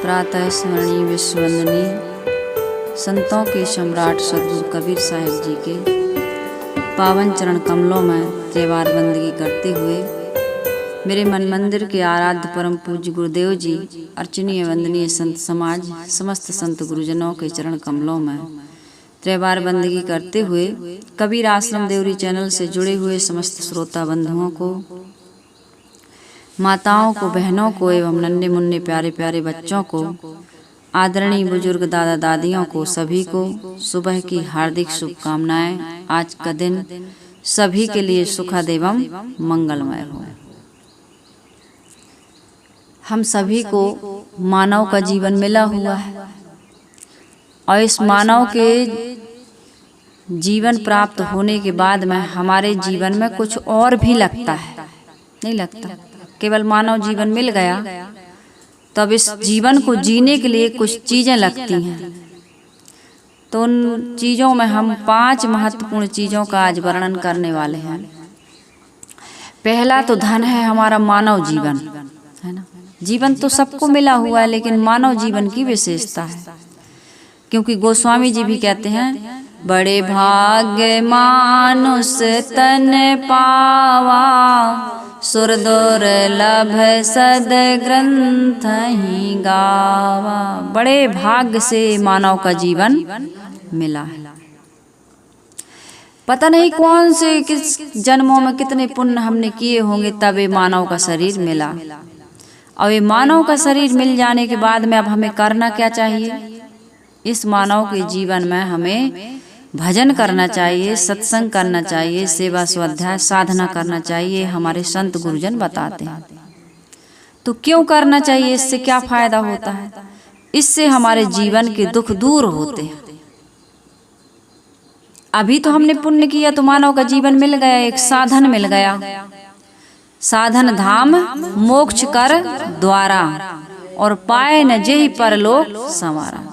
प्रातः स्मरणीय विश्ववंदनीय संतों के सम्राट सद्गुरु कबीर साहिब जी के पावन चरण कमलों में त्रिवार बंदगी करते हुए मेरे मन मंदिर के आराध्य परम पूज्य गुरुदेव जी, अर्चनीय वंदनीय संत समाज, समस्त संत गुरुजनों के चरण कमलों में त्रिवार बंदगी करते हुए कबीर आश्रम देवरी चैनल से जुड़े हुए समस्त श्रोता बंधुओं को, माताओं को, बहनों को एवं नन्हे मुन्ने प्यारे प्यारे बच्चों को, आदरणीय बुजुर्ग दादा दादियों को, सभी को सुबह की हार्दिक शुभकामनाएं। आज का दिन सभी के लिए सुखद एवं मंगलमय हो। हम सभी को मानव का जीवन मिला हुआ है और इस मानव के जीवन प्राप्त होने के बाद में हमारे जीवन में कुछ और भी लगता है, नहीं लगता। केवल मानव जीवन मिल गया तब इस जीवन को जीने के लिए कुछ चीजें लगती हैं। तो उन चीजों में हम 5 महत्वपूर्ण चीजों का आज वर्णन करने वाले हैं। पहला तो धन है हमारा मानव जीवन, है ना। जीवन तो सबको मिला हुआ है, लेकिन मानव जीवन की विशेषता है, क्योंकि गोस्वामी जी भी कहते हैं, बड़े भाग्य मानुष तन पावा, सुर दुर्लभ सद ग्रंथ ही गावा। बड़े भाग्य से मानव का जीवन मिला है। पता नहीं कौन से किस जन्मों में कितने पुण्य हमने किए होंगे, तब ये मानव का शरीर मिला। और ये मानव का शरीर मिल जाने के बाद में अब हमें करना क्या चाहिए? इस मानव के जीवन में हमें भजन करना चाहिए, सत्संग करना चाहिए, सेवा स्वाध्याय साधना करना चाहिए। हमारे संत गुरुजन बताते हैं। तो क्यों करना चाहिए? इससे क्या फायदा होता है? इससे हमारे जीवन के दुख दूर होते हैं। अभी तो हमने पुण्य किया तो मानव का जीवन मिल गया, एक साधन मिल गया। साधन धाम मोक्ष कर द्वारा, और पाए न जेहि परलोक संवारा।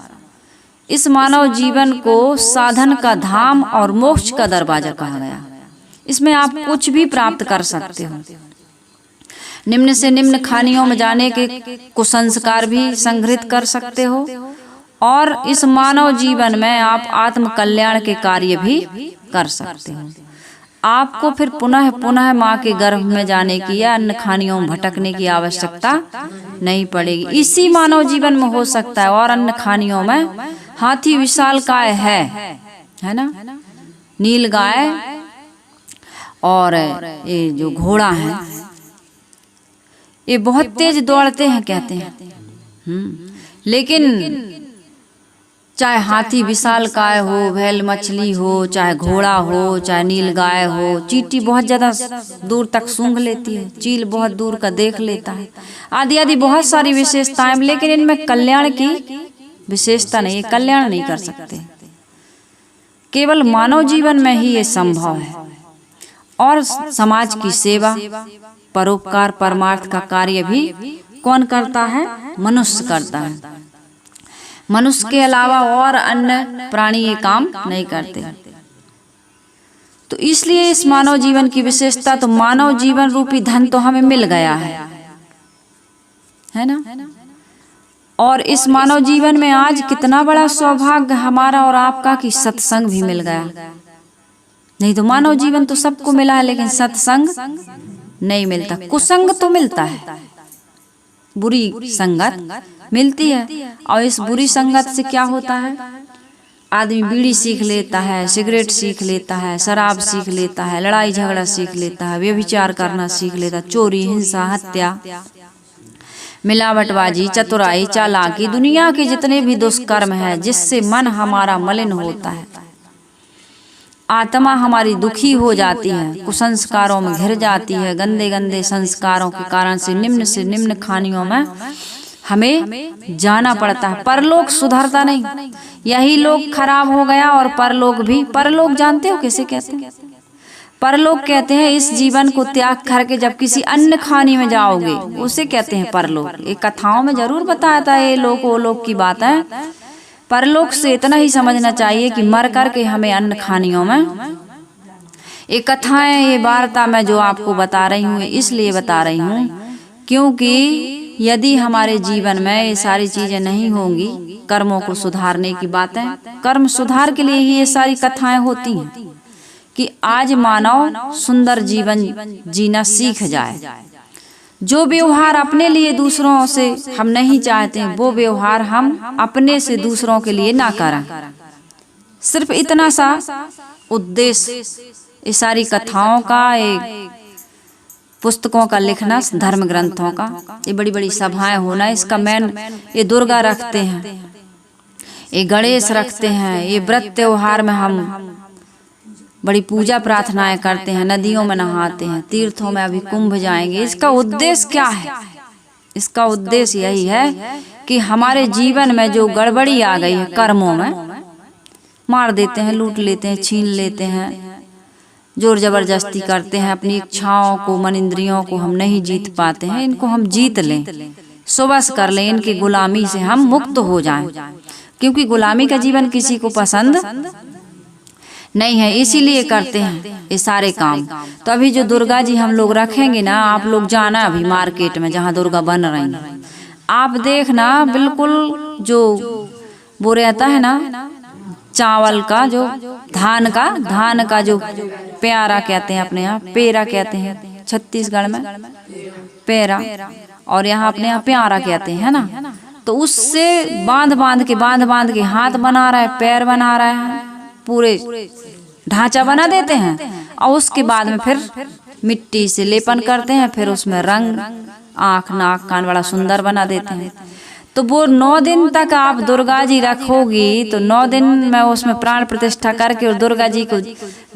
इस मानव जीवन को साधन का धाम और मोक्ष का दरवाजा कहा गया। इसमें आप कुछ भी प्राप्त कर सकते हो। निम्न से निम्न खानियों में जाने के कुसंस्कार भी संग्रहित कर सकते हो, और इस मानव जीवन में आप आत्म कल्याण के कार्य भी कर सकते हो। आपको फिर पुनः पुनः माँ के गर्भ में जाने की या अन्य खानियों में भटकने की आवश्यकता नहीं पड़ेगी। इसी मानव जीवन में हो सकता है। और अन्य खानियों में हाथी विशाल काय है ना, नील गाय और ये जो घोड़ा है, ये बहुत तेज दौड़ते हैं कहते हैं। लेकिन चाहे हाथी विशाल काय हो, बैल मछली हो, चाहे घोड़ा हो, चाहे नील गाय हो, चींटी बहुत ज्यादा दूर तक सूंघ लेती है, चील बहुत दूर का देख लेता है, आदि आदि बहुत सारी विशेषताएं। लेकिन इनमें कल्याण की विशेषता नहीं, कल्याण नहीं कर सकते। केवल मानव जीवन में ही ये संभव है। और समाज की सेवा, परोपकार, परमार्थ का कार्य भी कौन करता है? मनुष्य करता है। मनुष्य के अलावा और अन्य प्राणी ये काम नहीं करते। तो इसलिए इस मानव जीवन की विशेषता, तो मानव जीवन रूपी धन तो हमें मिल गया है ना। और इस मानव जीवन में आज कितना बड़ा सौभाग्य हमारा और आपका कि सत्संग भी मिल गया। नहीं तो मानव जीवन तो सबको मिला है, लेकिन सत्संग नहीं मिलता। कुसंग तो मिलता है, बुरी संगत मिलती है। और इस बुरी संगत से क्या होता है? आदमी बीड़ी सीख लेता है, सिगरेट सीख लेता है, शराब सीख लेता है, लड़ाई झगड़ा सीख लेता है, व्यभिचार करना सीख लेता है, चोरी, हिंसा, हत्या, मिलावटबाजी, चतुराई, चालाकी, दुनिया के जितने भी दुष्कर्म है, जिससे मन हमारा मलिन होता है, आत्मा हमारी दुखी हो जाती है, कुसंस्कारों में घिर जाती है। गंदे गंदे संस्कारों के कारण से निम्न खानियों में हमें जाना पड़ता है। परलोक सुधरता नहीं, यही लोग खराब हो गया। और परलोक जानते हो कैसे कहते हैं? परलोक कहते हैं इस जीवन को त्याग करके जब किसी अन्य खानी में जाओगे, उसे कहते हैं परलोक। ये कथाओं में जरूर बताया था, ये लोक वो लोक की बात है। परलोक से इतना ही समझना चाहिए कि मर करके हमें अन्य खानियों में, ये कथाएं, ये वार्ता मैं जो आपको बता रही हूँ, इसलिए बता रही हूँ क्योंकि यदि हमारे जीवन में ये सारी चीजें नहीं होंगी, कर्मों को सुधारने की बातें, कर्म सुधार के लिए ही ये सारी कथाएं होती हैं कि आज मानव सुंदर जीवन जीना सीख जाए। जो व्यवहार अपने लिए दूसरों से हम नहीं चाहते, वो व्यवहार हम अपने से दूसरों के लिए ना करें। सिर्फ इतना सा उद्देश्य ये सारी कथाओं का, एक पुस्तकों का लिखना, धर्म ग्रंथों का, ये बड़ी बड़ी सभाएं होना, इसका मेन ये दुर्गा रखते हैं, ये गणेश रखते हैं, ये व्रत त्योहार में हम बड़ी पूजा प्रार्थनाएं करते हैं, नदियों में नहाते हैं, तीर्थों में अभी कुंभ जाएंगे। इसका उद्देश्य क्या है? इसका उद्देश्य यही है कि हमारे जीवन में जो गड़बड़ी आ गई है कर्मों में, मार देते हैं, लूट लेते हैं, छीन लेते हैं, जोर जबरदस्ती करते हैं, अपनी इच्छाओं को, मन इंद्रियों को हम नहीं जीत पाते हैं, इनको हम जीत लें, सुबस कर लें, इनकी गुलामी से हम मुक्त हो जाएं, क्योंकि गुलामी का जीवन किसी को पसंद नहीं है, इसीलिए करते हैं ये सारे काम। तो अभी जो दुर्गा जी हम लोग रखेंगे ना, आप लोग जाना अभी मार्केट में जहाँ दुर्गा बन रही है, आप देखना बिल्कुल जो वो रहता है ना चावल का, जो धान का जो प्यारा कहते हैं, अपने यहाँ पेरा कहते हैं, छत्तीसगढ़ में पेरा, और यहाँ अपने यहाँ प्यारा कहते हैं ना। तो उससे बांध बांध के हाथ बना रहा है, पैर बना रहा है, पूरे ढांचा बना देते हैं, और उसके बाद में फिर मिट्टी से लेपन करते हैं, फिर उसमें रंग, आँख, नाक, कान बड़ा सुंदर बना देते हैं। तो वो 9 दिन तक आप दुर्गा जी रखोगी, तो 9 दिन में उसमें प्राण प्रतिष्ठा करके, और दुर्गा जी को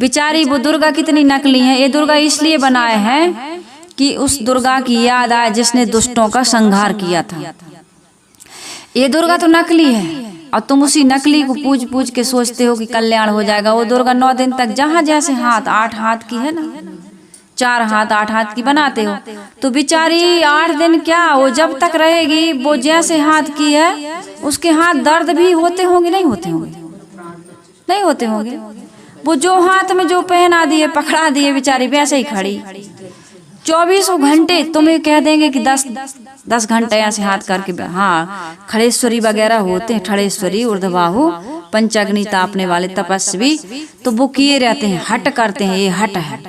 बेचारी, वो दुर्गा कितनी नकली है, ये दुर्गा इसलिए बनाए हैं कि उस दुर्गा की याद आए जिसने दुष्टों का संहार किया था। ये दुर्गा तो नकली है, और तुम उसी नकली को पूज पूज के सोचते हो कि कल्याण हो जाएगा। वो दुर्गा 9 दिन तक जहाँ जैसे हाथ, 8 हाथ की है ना, 4 हाथ 8 हाथ की बनाते हो, तो बेचारी 8 दिन क्या, वो जब तक रहेगी, वो जैसे हाथ की है उसके हाथ दर्द भी होते होंगे, नहीं होते होंगे, नहीं होते होंगे। वो जो हाथ में जो पहना दिए, पकड़ा दिए, बेचारी वैसे ही खड़ी। 24 घंटे तुम्हें कह देंगे कि 10 घंटे ऐसे हाथ करके, हाँ खड़ेश्वरी वगैरह होते हैं, खड़ेश्वरी, ऊर्ध्वबाहु, पंचाग्नि तापने वाले तपस्वी, तो वो किए रहते हैं, हट करते हैं, ये हट है।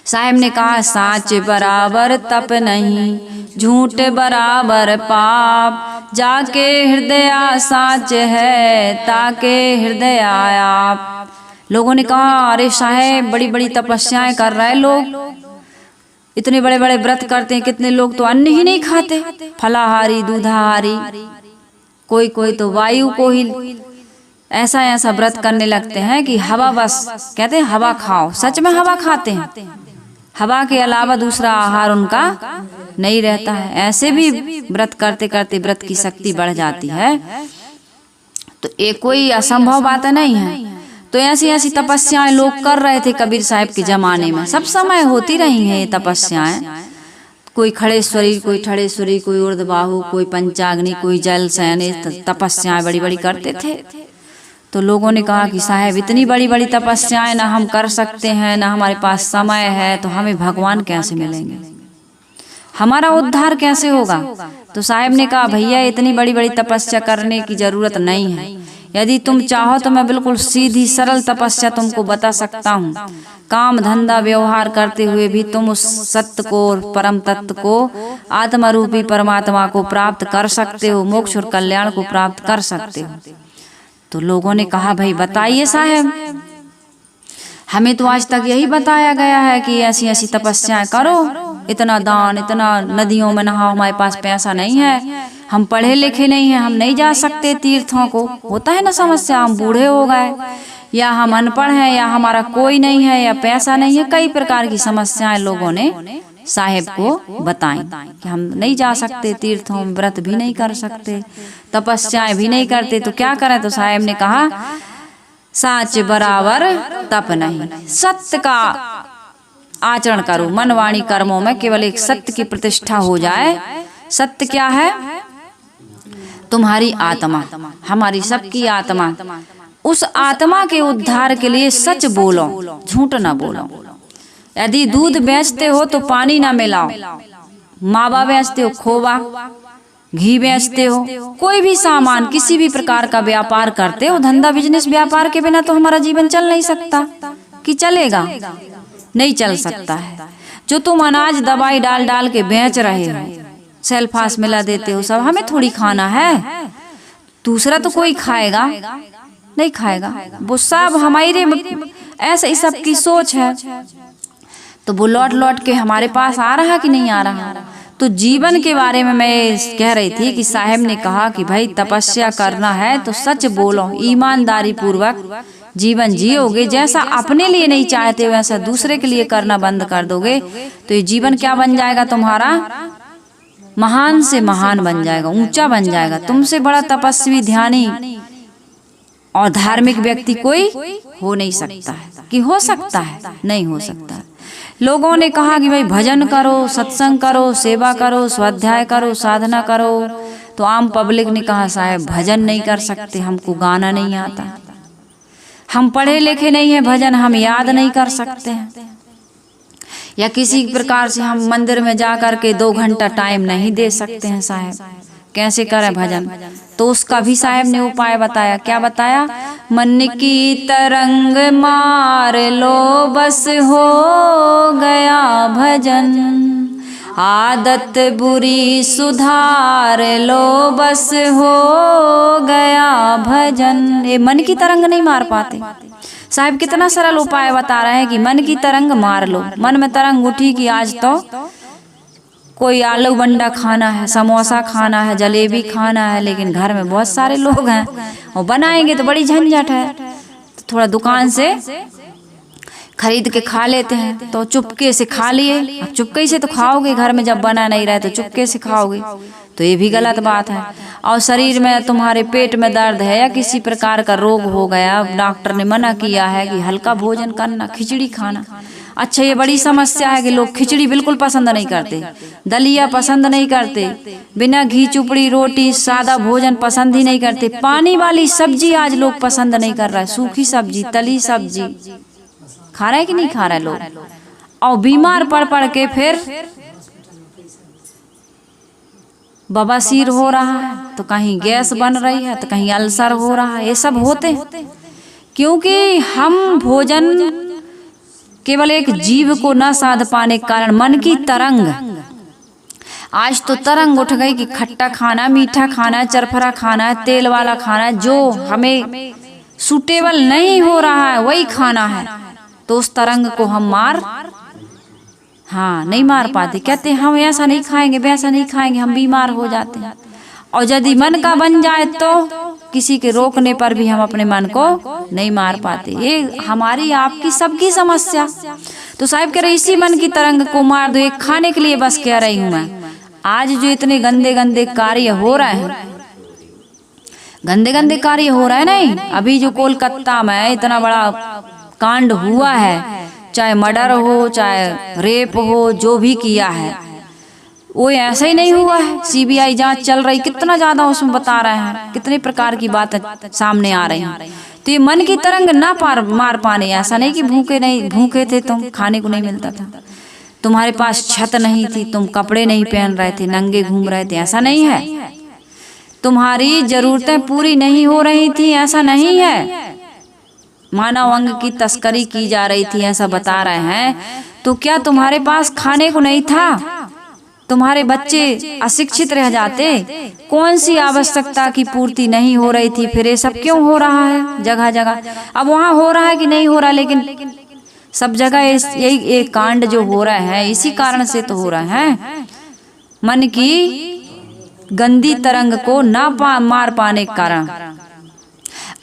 साहब ने कहा साच बराबर तप नहीं, झूठ बराबर पाप, जाके हृदय साच है, ताके हृदय आप। लोगों ने कहा अरे साहब बड़ी बड़ी तपस्याएं कर रहे हैं लोग, इतने बड़े बड़े व्रत करते हैं, कितने लोग तो अन्न ही नहीं खाते, फलाहारी दूधाहारी, कोई कोई तो वायु को ही ऐसा ऐसा व्रत करने लगते हैं कि हवा, बस कहते हैं हवा खाओ, सच में हवा खाते हैं, हवा के अलावा दूसरा आहार उनका नहीं रहता है। ऐसे भी व्रत करते करते व्रत की शक्ति बढ़ जाती है, तो ये कोई असंभव बात नहीं है। तो ऐसी ऐसी तपस्याएं लोग कर रहे थे कबीर साहब के जमाने में, सब समय होती रही हैं ये तपस्याएं। कोई खड़ेश्वरी, कोई ठड़ेश्वरी, कोई ऊर्ध्वबाहु, कोई पंचाग्नि, कोई जल शयन, तपस्याएं बड़ी बड़ी करते थे। तो लोगों ने कहा कि साहब इतनी बड़ी बड़ी तपस्याएं ना हम कर सकते हैं, ना हमारे पास समय है, तो हमें भगवान कैसे मिलेंगे, हमारा उद्धार कैसे होगा। तो साहब ने कहा भैया इतनी बड़ी बड़ी तपस्या करने की जरूरत नहीं है, यदि तुम चाहो तो मैं बिल्कुल सीधी सरल तपस्या तुमको बता सकता हूँ। काम धंधा व्यवहार करते हुए भी तुम उस सत्य को, परम तत्व को, आत्मरूपी परमात्मा को प्राप्त कर सकते हो, मोक्ष और कल्याण को प्राप्त कर सकते हो। तो लोगों ने कहा भाई बताइए साहब, हमें तो आज तक यही बताया गया है कि ऐसी ऐसी तपस्याएं करो, इतना दान, इतना नदियों में नहाओ, हमारे पास पैसा नहीं है, हम पढ़े लिखे नहीं हैं, हम नहीं जा सकते तीर्थों को। होता है ना समस्या, हम बूढ़े हो गए, या हम अनपढ़ हैं, या हमारा कोई नहीं है, या पैसा नहीं है, कई प्रकार की समस्याएं लोगों ने साहेब को बताएं कि हम नहीं जा सकते तीर्थों में, व्रत भी नहीं कर सकते, तपस्याएं भी नहीं करते, तो क्या करें। तो साहेब ने कहा साच बराबर तप नहीं, सत्य का आचरण करो, मन वाणी कर्मों में केवल एक सत्य की प्रतिष्ठा हो जाए। सत्य क्या है? तुम्हारी आत्मा, हमारी सबकी आत्मा, उस आत्मा के उद्धार के लिए सच बोलो, झूठ ना बोलो। यदि दूध बेचते हो तो पानी ना मिलाओ, मावा बेचते हो, खोवा, घी बेचते हो, कोई भी सामान किसी भी प्रकार का व्यापार करते हो, धंधा बिजनेस व्यापार के बिना तो हमारा जीवन चल नहीं सकता। कि चलेगा? नहीं चल सकता है। जो तुम अनाज दवाई डाल डाल के बेच रहे हो, सेल्फास मिला देते हो, सब हमें थोड़ी खाना है, दूसरा तो कोई खाएगा नहीं खाएगा, वो सब हमारे ऐसे ही सबकी सोच है। तो वो लौट लौट के हमारे पास आ रहा कि नहीं आ रहा। तो जीवन के बारे में मैं कह रही थी कि साहब ने कहा कि भाई तपस्या करना है तो सच बोलो, ईमानदारी पूर्वक जीवन जियोगे, जैसा अपने लिए नहीं चाहते वैसा दूसरे के लिए करना बंद कर दोगे तो ये जीवन क्या बन जाएगा तुम्हारा? महान से महान बन जाएगा, ऊंचा बन जाएगा। तुमसे बड़ा तपस्वी, ध्यानी और धार्मिक व्यक्ति कोई हो नहीं सकता है। कि हो सकता है? नहीं हो सकता। लोगों ने कहा कि भाई भजन करो, सत्संग करो, सेवा करो, स्वाध्याय करो, साधना करो, तो आम पब्लिक ने कहा साहब भजन नहीं कर सकते, हमको गाना नहीं आता, हम पढ़े लिखे नहीं है, भजन हम याद नहीं कर सकते हैं, या किसी प्रकार से हम मंदिर में जा कर के 2 घंटा टाइम नहीं दे सकते हैं साहब, कैसे करें भजन? तो उसका भी साहब ने उपाय बताया। क्या बताया? मन की तरंग मार लो बस हो गया भजन, आदत बुरी सुधार लो बस हो गया भजन। ये मन की तरंग नहीं मार पाते साहब, कितना सरल उपाय बता रहे हैं कि मन की तरंग मार लो। मन में तरंग उठी कि आज तो कोई आलू बंडा खाना है, समोसा खाना है, जलेबी खाना है, लेकिन घर में बहुत सारे लोग हैं और बनाएंगे तो बड़ी झंझट है, तो थोड़ा दुकान से खरीद के खा लेते हैं। तो चुपके से खा लिए, अब चुपके से तो खाओगे, घर में जब बना नहीं रहे तो चुपके से खाओगे, तो ये भी गलत बात है। और शरीर में तुम्हारे पेट में दर्द है या किसी प्रकार का रोग हो गया, डॉक्टर ने मना किया है कि हल्का भोजन करना, खिचड़ी खाना। अच्छा, ये बड़ी समस्या है कि लोग खिचड़ी बिल्कुल पसंद नहीं करते, दलिया पसंद नहीं करते, बिना घी चुपड़ी रोटी सादा भोजन पसंद ही नहीं करते, पानी वाली सब्जी आज लोग पसंद नहीं कर रहा है, सूखी सब्जी, तली सब्जी खा रहा है कि नहीं खा रहा है लोग। और बीमार पड़ पड़ के फिर बवासीर हो रहा है, तो कहीं गैस बन रही है, तो कहीं अल्सर हो रहा है। ये सब होते क्योंकि हम भोजन केवल एक जीव को न साध पाने के कारण मन की तरंग, आज तो तरंग उठ गई कि खट्टा खाना, मीठा खाना, चरफरा खाना, तेल वाला खाना, जो हमें सूटेबल नहीं हो रहा है वही खाना है। तो उस तरंग को हम नहीं मार पाते। कहते हम ऐसा नहीं खाएंगे, वैसा नहीं खाएंगे, हम बीमार हो जाते हैं। और यदि मन का बन जाए तो किसी के रोकने पर भी हम अपने मन को नहीं मार पाते। ये हमारी आपकी सबकी समस्या। तो साहिब कह रहे इसी मन की तरंग को मार दो। एक खाने के लिए बस कह रही हूं मैं। आज जो इतने गंदे गंदे कार्य हो रहे हैं, गंदे गंदे कार्य हो रहे हैं, नहीं अभी जो कोलकाता में इतना बड़ा कांड हुआ है, चाहे मर्डर हो चाहे रेप हो, जो भी किया है वो ऐसा ही नहीं हुआ है। सीबीआई जांच चल रही, कितना ज्यादा उसमें बता रहे हैं, कितने प्रकार की बातें सामने आ रही हैं। तो ये मन की तरंग ना मार पाने, ऐसा नहीं कि भूखे थे तुम, खाने को नहीं मिलता था, तुम्हारे पास छत नहीं थी, तुम कपड़े नहीं पहन रहे थे, नंगे घूम रहे थे, ऐसा नहीं है। तुम्हारी जरूरतें पूरी नहीं हो रही थी, ऐसा नहीं है। मानव अंग की तस्करी की जा रही थी, ऐसा बता रहे हैं। तो क्या तुम्हारे पास खाने को नहीं था? तुम्हारे बच्चे अशिक्षित रह जाते? कौन सी आवश्यकता की पूर्ति नहीं हो रही थी? फिर ये सब क्यों हो रहा है जगह जगह? अब वहाँ हो रहा है कि नहीं हो रहा, लेकिन सब जगह यही एक कांड जो हो रहा है, इसी कारण से तो हो रहा है। मन की गंदी तरंग को ना मार पाने के कारण,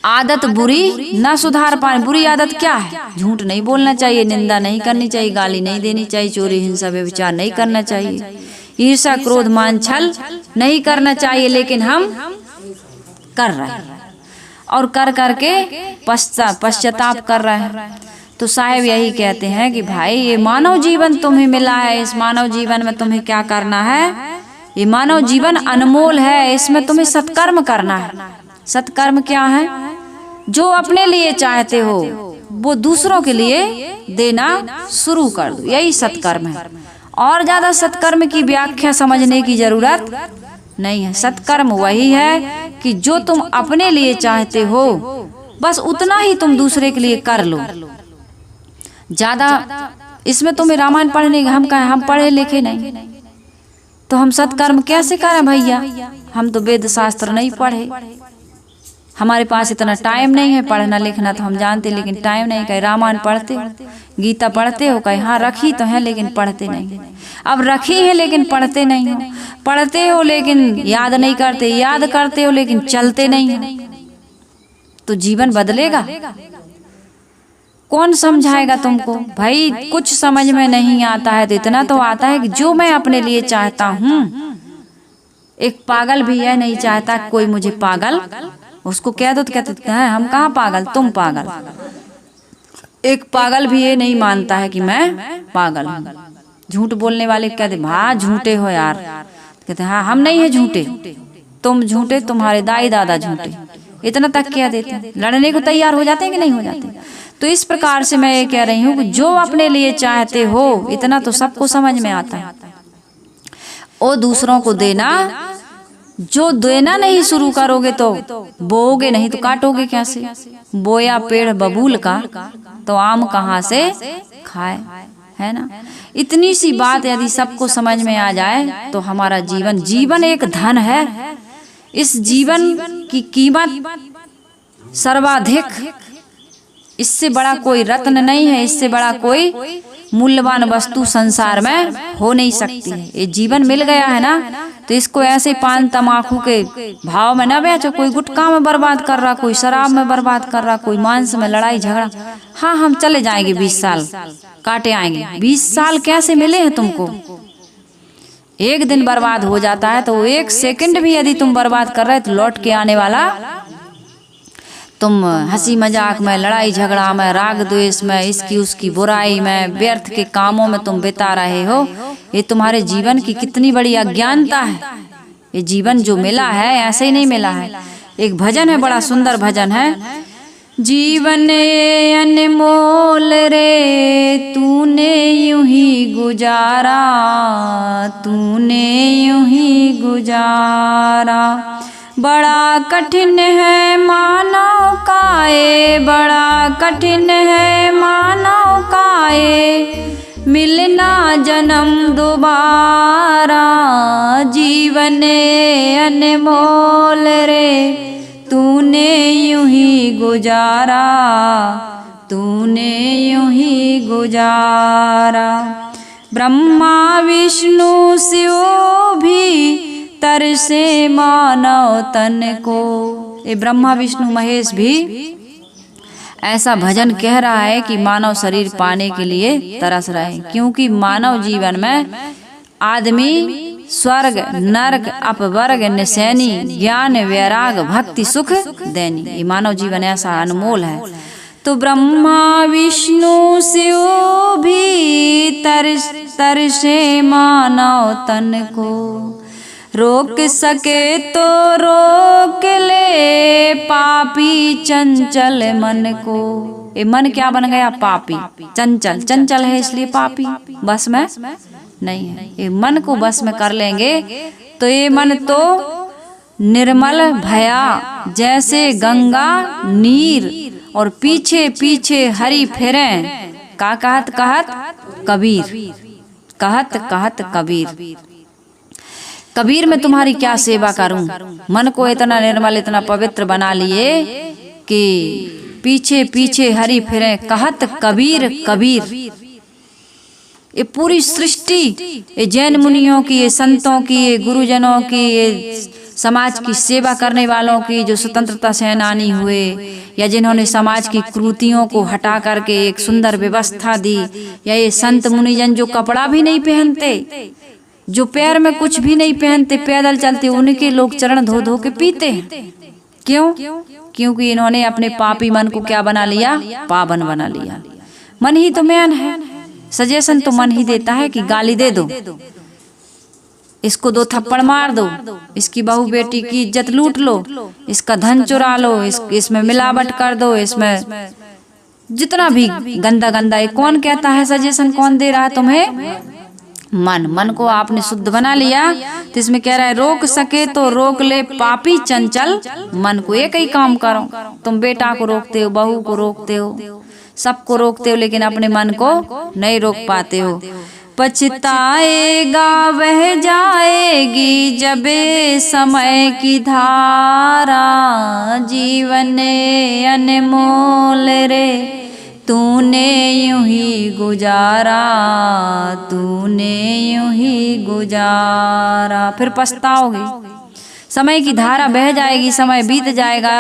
आदत बुरी ना सुधार पाए। बुरी आदत क्या है? झूठ नहीं बोलना चाहिए, निंदा नहीं करनी चाहिए, गाली नहीं देनी चाहिए, चोरी हिंसा व्यभिचार नहीं करना चाहिए, ईर्ष्या क्रोध मान छल नहीं करना चाहिए, लेकिन हम कर रहे हैं और कर करके पश्चाताप कर रहे हैं। तो साहब यही कहते हैं कि भाई ये मानव जीवन तुम्हें मिला है, इस मानव जीवन में तुम्हें क्या करना है? ये मानव जीवन अनमोल है, इसमें तुम्हें सत्कर्म करना है। सत्कर्म क्या है? जो अपने लिए चाहते हो वो दूसरों के लिए देना शुरू कर दो, यही सत्कर्म है। और ज्यादा सत्कर्म की व्याख्या समझने की जरूरत नहीं है। सत्कर्म वही है कि जो तुम अपने लिए चाहते हो बस उतना ही तुम दूसरे के लिए कर लो। ज्यादा इसमें तुम्हें रामायण पढ़ने हम पढ़े लिखे नहीं, तो हम सत्कर्म कैसे करें भैया? हम तो वेद शास्त्र नहीं पढ़े, हमारे पास इतना टाइम नहीं है पढ़ना लिखना, तो हम जानते लेकिन टाइम नहीं। कहीं रामायण पढ़ते हो, गीता पढ़ते हो, कहीं हाँ रखी तो है लेकिन पढ़ते नहीं। अब रखी है लेकिन पढ़ते नहीं हो, पढ़ते हो लेकिन याद नहीं करते, याद करते हो लेकिन चलते नहीं हो, तो जीवन बदलेगा? कौन समझाएगा तुमको? भाई कुछ समझ में नहीं आता है तो इतना तो आता है कि जो मैं अपने लिए चाहता हूँ, एक पागल भी है नहीं चाहता कोई मुझे पागल, उसको कह दो तो कहते हैं हम कहाँ पागल, तुम पागल। एक पागल भी ये नहीं मानता है कि मैं पागल हूँ। झूठ बोलने वाले कहते हाँ झूठे हो यार, कहते हाँ हम नहीं है झूठे, तुम झूठे, तुम्हारे दाई दादा झूठे, इतना तक कह देते। लड़ने को तैयार हो जाते हैं कि नहीं हो जाते? तो इस प्रकार से मैं ये कह रही हूँ कि जो अपने लिए चाहते हो इतना तो सबको समझ में आता है, और दूसरों को देना। जो देना नहीं शुरू करोगे तो बोओगे नहीं तो काटोगे कैसे? बोया पेड़ बबूल का तो आम कहाँ से खाए, है ना? इतनी सी बात यदि सबको समझ में आ जाए तो हमारा जीवन एक धन है। इस जीवन की कीमत सर्वाधिक, इससे बड़ा कोई रत्न नहीं है, इससे बड़ा कोई मूल्यवान वस्तु संसार में हो नहीं सकती है। ये जीवन मिल गया है ना, तो इसको ऐसे पान तमाकू के भाव में न बेचो। कोई गुटखा में बर्बाद कर रहा, कोई शराब में बर्बाद कर रहा, कोई मांस में लड़ाई झगड़ा। हाँ हम चले जाएंगे 20 साल काटे आएंगे, 20 साल कैसे मिले हैं तुमको? एक दिन बर्बाद हो जाता है, तो एक सेकंड भी यदि तुम बर्बाद कर रहे तो लौट के आने वाला। तुम हंसी मजाक में, लड़ाई झगड़ा में, राग द्वेष में, इसकी उसकी बुराई में, व्यर्थ के कामों में तुम बिता रहे हो। ये तुम्हारे जीवन की कितनी बड़ी अज्ञानता है। ये जीवन जो मिला है ऐसे ही नहीं मिला है। एक भजन है, बड़ा सुंदर भजन है, जीवन अनमोल रे तूने यूं ही गुजारा, तूने यूं ही गुजारा। बड़ा कठिन है मानव काए, बड़ा कठिन है मानव काए, मिलना जन्म दोबारा। जीवन अनमोल रे तूने यूं ही गुजारा, तूने यूं ही गुजारा। ब्रह्मा विष्णु शिव भी तरसे मानव तन को। ये ब्रह्मा विष्णु महेश भी ऐसा भजन कह रहा है कि मानव शरीर पाने के लिए तरस रहे हैं, क्योंकि मानव जीवन में आदमी स्वर्ग नरक अपवर्ग निशैनी ज्ञान वैराग भक्ति सुख देनी। ये मानव जीवन ऐसा अनमोल है। तो ब्रह्मा विष्णु शिव भी तरसे मानव तन को। रोक सके तो रोक ले पापी चंचल मन को। ये मन क्या बन गया? पापी, चंचल। चंचल है इसलिए पापी, बस में नहीं है। ये मन को बस में कर लेंगे तो ये मन तो निर्मल भया जैसे गंगा नीर, और पीछे पीछे हरि फिरे का कहत कहत कबीर, कहत कहत कबीर। कबीर मैं तुम्हारी क्या सेवा करूं? मन को इतना निर्मल इतना पवित्र बना लिए कि पीछे पीछे हरि फिरे कहत कबीर कबीर। ये पूरी सृष्टि, ये जैन मुनियों की, ये संतों की, ये गुरुजनों की, ये समाज की सेवा करने वालों की, जो स्वतंत्रता सेनानी हुए या जिन्होंने समाज की कुरीतियों को हटा करके एक सुंदर व्यवस्था दी, या ये संत मुनिजन जो कपड़ा भी नहीं पहनते, जो पैर में कुछ भी नहीं पहनते, पैदल चलते, उनके लोग चरण धो धो के पीते हैं। क्यों? क्योंकि इन्होंने अपने पापी मन को क्या बना लिया? पावन बना लिया। मन ही तो मेन है। सजेशन तो मन ही देता है कि गाली दे दो, इसको 2 थप्पड़ मार दो, इसकी बहू बेटी की इज्जत लूट लो, इसका धन चुरा लो, इसमें मिलावट कर दो, इसमें जितना भी गंदा गंदा। ये कौन कहता है? सजेशन कौन दे रहा है तुम्हें? मन को आपने शुद्ध बना लिया तो इसमें कह रहा है रोक सके तो रोक ले पापी चंचल मन को। एक ही काम करो, तुम बेटा को रोकते हो, बहू को रोकते हो, सबको रोकते हो, लेकिन अपने मन को नहीं रोक पाते हो। पछताएगा बह जाएगी जबे समय की धारा, जीवन अनमोल रे तूने यूं ही गुजारा, तूने यूं ही गुजारा। फिर पछताओगे, समय की धारा बह जाएगी, समय बीत जाएगा,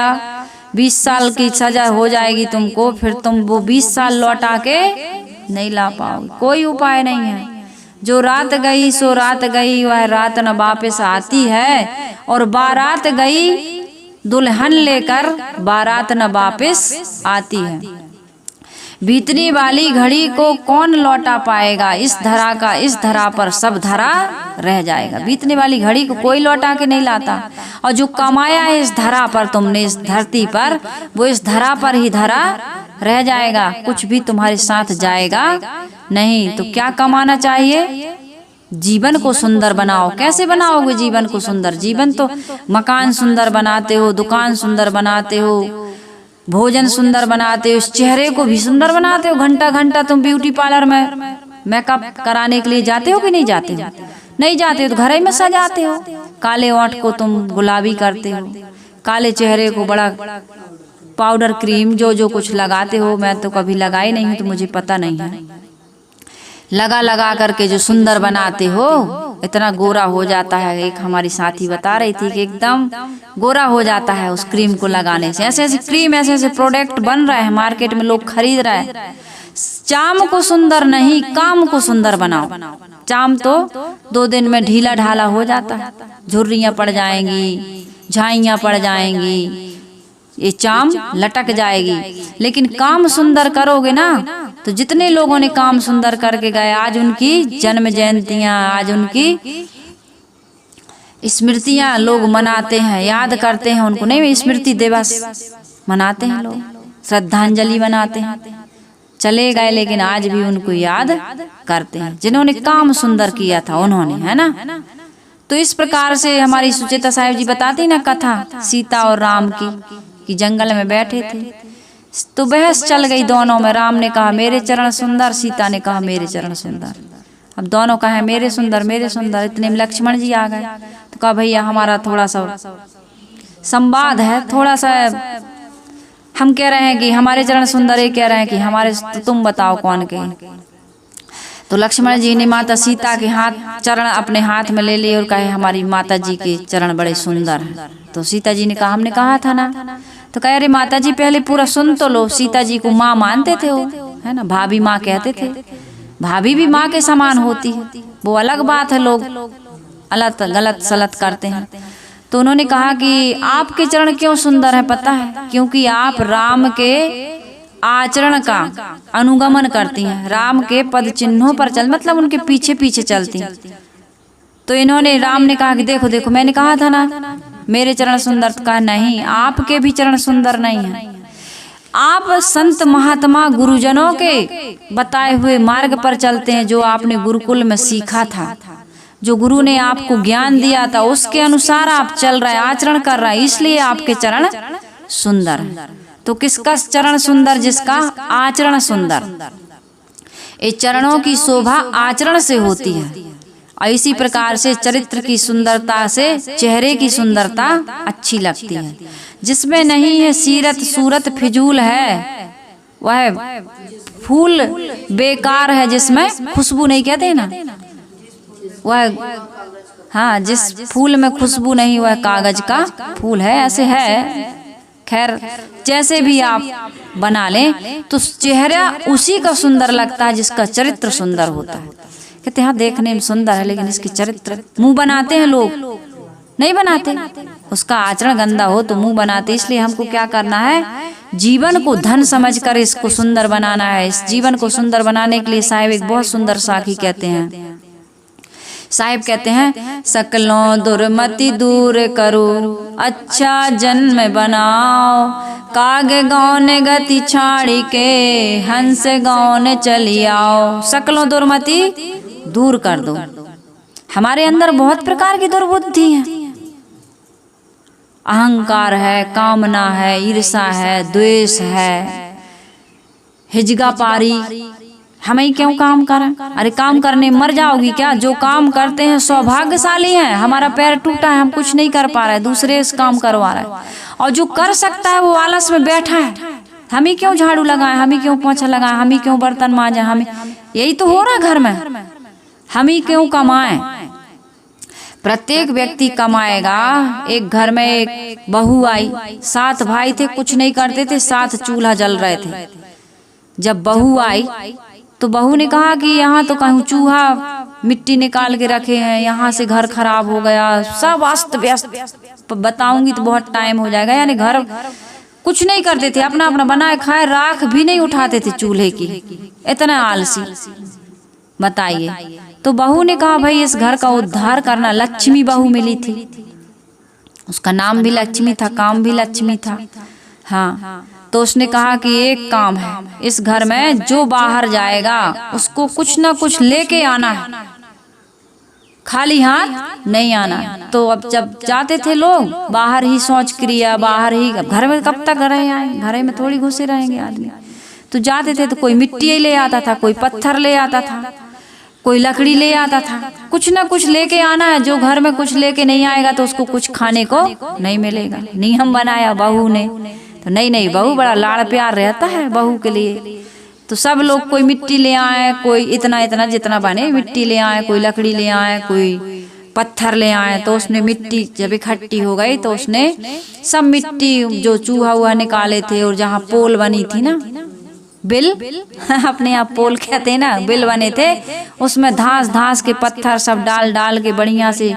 20 साल की सजा हो जाएगी तुमको, फिर तुम वो 20 साल लौटा के नहीं ला पाओगे। कोई उपाय नहीं है। जो रात गई सो रात गई, वह रात न वापस आती है, और बारात गई दुल्हन लेकर, बारात न वापस आती है। बीतने वाली घड़ी को कौन लौटा पाएगा, इस धरा का इस धरा पर सब धरा रह जाएगा। बीतने वाली घड़ी को कोई लौटा के नहीं लाता, और जो कमाया है इस धरा पर तुमने, इस धरती पर, वो इस धरा पर ही धरा रह जाएगा, कुछ भी तुम्हारे साथ जाएगा नहीं। तो क्या कमाना चाहिए? जीवन को सुंदर बनाओ। कैसे बनाओगे जीवन को सुंदर? जीवन तो मकान सुंदर बनाते हो, दुकान सुंदर बनाते हो, भोजन सुंदर बनाते हो, इस चेहरे को भी सुंदर बनाते हो। घंटा घंटा तुम ब्यूटी पार्लर में मेकअप कराने के लिए जाते हो कि नहीं जाते हो? नहीं जाते हो तो घर ही में सजाते हो। काले ओंठ को तुम गुलाबी करते हो, काले चेहरे को बड़ा पाउडर क्रीम जो जो कुछ लगाते हो। मैं तो कभी लगाई नहीं हूँ तो मुझे पता नहीं है। लगा लगा करके जो सुंदर बनाते हो, इतना गोरा हो जाता है। एक हमारी साथी बता रही थी कि एकदम गोरा हो जाता है उस क्रीम को लगाने से। ऐसे ऐसे क्रीम, ऐसे ऐसे प्रोडक्ट बन रहे हैं मार्केट में, लोग खरीद रहे हैं। चाम को सुंदर नहीं, काम को सुंदर बनाओ। चाम तो 2 दिन में ढीला ढाला हो जाता है, झुर्रियां पड़ जाएंगी, झाइयां पड़ जाएंगी, ये चाम लटक जाएगी। लेकिन काम सुंदर करोगे ना, तो जितने लोगों ने काम सुंदर करके गए, आज उनकी जन्म जयंतियां, आज उनकी स्मृतियां लोग मनाते हैं, याद करते हैं उनको। नहीं, स्मृति दिवस मनाते हैं लोग, श्रद्धांजलि मनाते हैं। चले गए लेकिन आज भी उनको याद करते हैं, जिन्होंने काम सुंदर किया था उन्होंने, है ना। तो इस प्रकार से हमारी सुचेता साहिब जी बताती ना कथा सीता और राम की, कि जंगल में बैठे थे तो बहस चल गई दोनों में। राम ने कहा मेरे चरण सुंदर, सीता ने कहा मेरे चरण सुंदर। अब दोनों कहे मेरे सुंदर मेरे सुंदर। इतने में लक्ष्मण जी आ गए तो कहा भैया हमारा थोड़ा सा संवाद है, थोड़ा सा हम कह रहे हैं कि हमारे चरण सुंदर, ये कह रहे हैं कि हमारे, तो तुम बताओ कौन के। तो लक्ष्मण जी ने माता सीता के हाथ चरण अपने हाथ में ले लिए और कहे हमारी माता जी के चरण बड़े सुंदर हैं। तो सीता जी ने कहा हमने कहा था ना। तो कहे अरे माता जी पहले पूरा सुन तो लो। सीता जी को माँ मानते थे वो, है ना, भाभी माँ कहते थे। भाभी भी माँ के समान होती है, वो अलग बात है, लोग अलग गलत सलत करते हैं। तो उन्होंने कहा कि आपके चरण क्यों सुंदर है पता है? क्योंकि आप राम के आचरण का अनुगमन करती हैं, राम के पद चिन्हों पर चल, मतलब उनके पीछे पीछे चलती हैं। तो इन्होंने, राम ने कहा कि देखो देखो मैंने कहा था ना मेरे चरण सुंदर। कहा नहीं, आपके भी चरण सुंदर नहीं हैं। आप संत महात्मा गुरुजनों के बताए हुए मार्ग पर चलते हैं, जो आपने गुरुकुल में सीखा था, जो गुरु ने आपको ज्ञान दिया था, उसके अनुसार आप चल रहे, आचरण कर रहे हैं, इसलिए आपके चरण सुंदर हैं। तो किसका चरण सुंदर? जिसका आचरण सुंदर। ये चरणों की शोभा आचरण से होती है, और इसी प्रकार से चरित्र की सुंदरता से चेहरे की सुंदरता अच्छी लगती है। जिसमें नहीं है सीरत सूरत फिजूल है, वह फूल बेकार है। जिसमें खुशबू नहीं, कहते ना वह, हाँ, जिस फूल में खुशबू नहीं वह कागज का फूल है, ऐसे है। खैर जैसे भी आप बना लें तो चेहरा उसी का सुंदर लगता है जिसका चरित्र सुंदर होता है। कहते हैं हाँ देखने में सुंदर है लेकिन इसकी चरित्र, मुंह बनाते हैं लोग, नहीं बनाते, उसका आचरण गंदा हो तो मुंह बनाते। इसलिए हमको क्या करना है, जीवन को धन समझकर इसको सुंदर बनाना है। इस जीवन को सुंदर बनाने के लिए साहिब एक बहुत सुंदर साखी कहते हैं। साहिब कहते हैं सकलों दुर्मति दूर करो, अच्छा जन्म बनाओ, काग गौन गति छाड़ी के, हंस गौन चली आओ। सकलों दुर्मति दूर कर दो। हमारे अंदर बहुत प्रकार की दुर्बुद्धि है, अहंकार है, कामना है, ईर्षा है, द्वेष है, हिजगा पारी। हम ही क्यों काम करें? अरे काम करने मर जाओगी क्या? जो काम करते हैं सौभाग्यशाली हैं। हमारा पैर टूटा है, हम कुछ नहीं कर पा रहे, दूसरे से काम करवा रहे हैं। और जो कर सकता है वो आलस में बैठा है। हम ही क्यों झाड़ू लगाएं, हम ही क्यों पोछा लगाएं, हम ही क्यों बर्तन मांजें, हम यही तो हो रहा घर में। हम ही क्यों कमाएं? प्रत्येक व्यक्ति कमाएगा। एक घर में एक बहू आई, 7 भाई थे, कुछ नहीं करते थे, 7 चूल्हा जल रहे थे। जब बहू आई तो बहू ने कहा कि यहाँ तो कहीं चूहा मिट्टी निकाल के रखे हैं, यहाँ से घर खराब हो गया, सब अस्त व्यस्त। बताऊंगी तो बहुत टाइम हो जाएगा। यानी घर कुछ नहीं करते थे, अपना अपना बनाए खाए, राख भी नहीं उठाते थे चूल्हे की, इतना आलसी। बताइए। तो बहू ने कहा भाई इस घर का उद्धार करना। लक्ष्मी बहू मिली थी, उसका नाम भी लक्ष्मी था, काम भी लक्ष्मी था। हाँ, तो उसने कहा कि एक काम है, इस घर में जो बाहर जाएगा उसको कुछ ना कुछ लेके आना है, खाली हाथ नहीं आना। तो अब जब जाते थे लोग बाहर ही शौच क्रिया, बाहर ही, घर में कब तक रहे आए, घर में थोड़ी घुसे रहेंगे आदमी। तो जाते थे तो कोई मिट्टी ले आता था, कोई पत्थर ले आता था, कोई लकड़ी ले आता था, कुछ ना कुछ लेके आना है। जो घर में कुछ लेके नहीं आएगा तो उसको कुछ खाने को नहीं मिलेगा। नियम बनाया बहू ने। तो नहीं बहू बड़ा लाड़ प्यार रहता है बहू के लिए। तो सब लोग कोई मिट्टी ले आए, कोई इतना इतना जितना बने मिट्टी ले आए, कोई लकड़ी ले आए, कोई पत्थर ले आए। तो उसने मिट्टी जब इकट्ठी हो गई तो उसने सब मिट्टी जो चूहा हुआ निकाले थे, और जहाँ पोल बनी थी ना, बिल अपने यहाँ पोल कहते हैं ना, बिल बने थे, उसमें घास के पत्थर सब डाल डाल के बढ़िया से,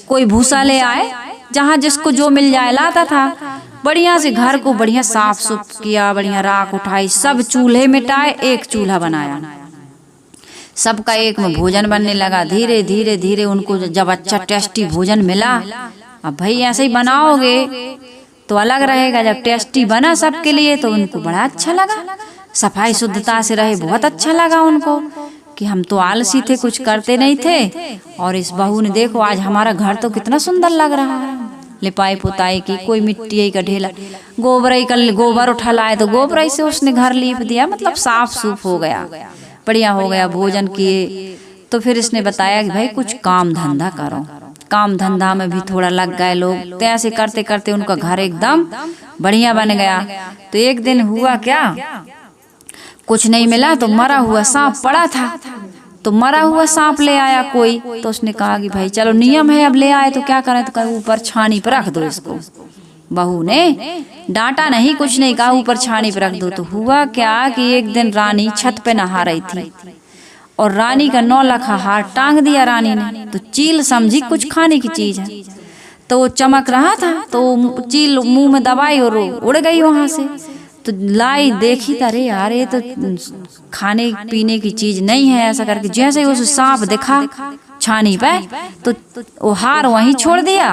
कोई भूसा ले आए, जहाँ जिसको जो मिल जाए लाता था। बढ़िया से घर को बढ़िया साफ सुफ किया, बढ़िया राख उठाई, सब चूल्हे मिटाए, एक चूल्हा बनाया। सबका एक में भोजन बनने लगा। धीरे धीरे धीरे उनको जब अच्छा टेस्टी भोजन मिला, अब भाई ऐसे ही बनाओगे तो अलग रहेगा। जब टेस्टी बना सबके लिए तो उनको बड़ा अच्छा लगा, सफाई शुद्धता से रहे, बहुत अच्छा लगा उनको कि हम तो आलसी थे, कुछ करते नहीं थे, और इस बहू ने देखो आज हमारा घर तो कितना सुंदर लग रहा है। लिपाई पुताई की, कोई मिट्टी का ढेला, गोबर उठा लाए तो गोबर से उसने घर लीप दिया, मतलब साफ सूफ हो गया, बढ़िया हो गया। भोजन किए तो फिर इसने बताया कि भाई कुछ काम धंधा करो। काम धंधा में भी थोड़ा लग गए लोग। तो ऐसे करते करते उनका घर एकदम बढ़िया बन गया। तो एक दिन हुआ क्या, कुछ नहीं मिला तो मरा हुआ सांप पड़ा था। तो मरा हुआ सांप ले आया कोई। तो उसने कहा कि भाई चलो नियम है, अब ले आए तो क्या करें, तो कहा ऊपर छानी पर रख दो इसको। बहू ने डांटा नहीं, कुछ नहीं कहा, ऊपर छानी पर रख दो। तो हुआ क्या कि एक दिन रानी छत पे नहा रही थी और रानी का 9 लखा हार टांग दिया रानी ने। तो चील समझी कुछ खाने की चीज है, तो वो चमक रहा था, तो चील मुंह में दबाई और उड़ गई वहां से। तो लाई देखी, अरे यार ये तो खाने पीने की चीज नहीं है। ऐसा करके जैसे ही उस सांप दिखा छानी पे, तो वो हार वहीं छोड़ दिया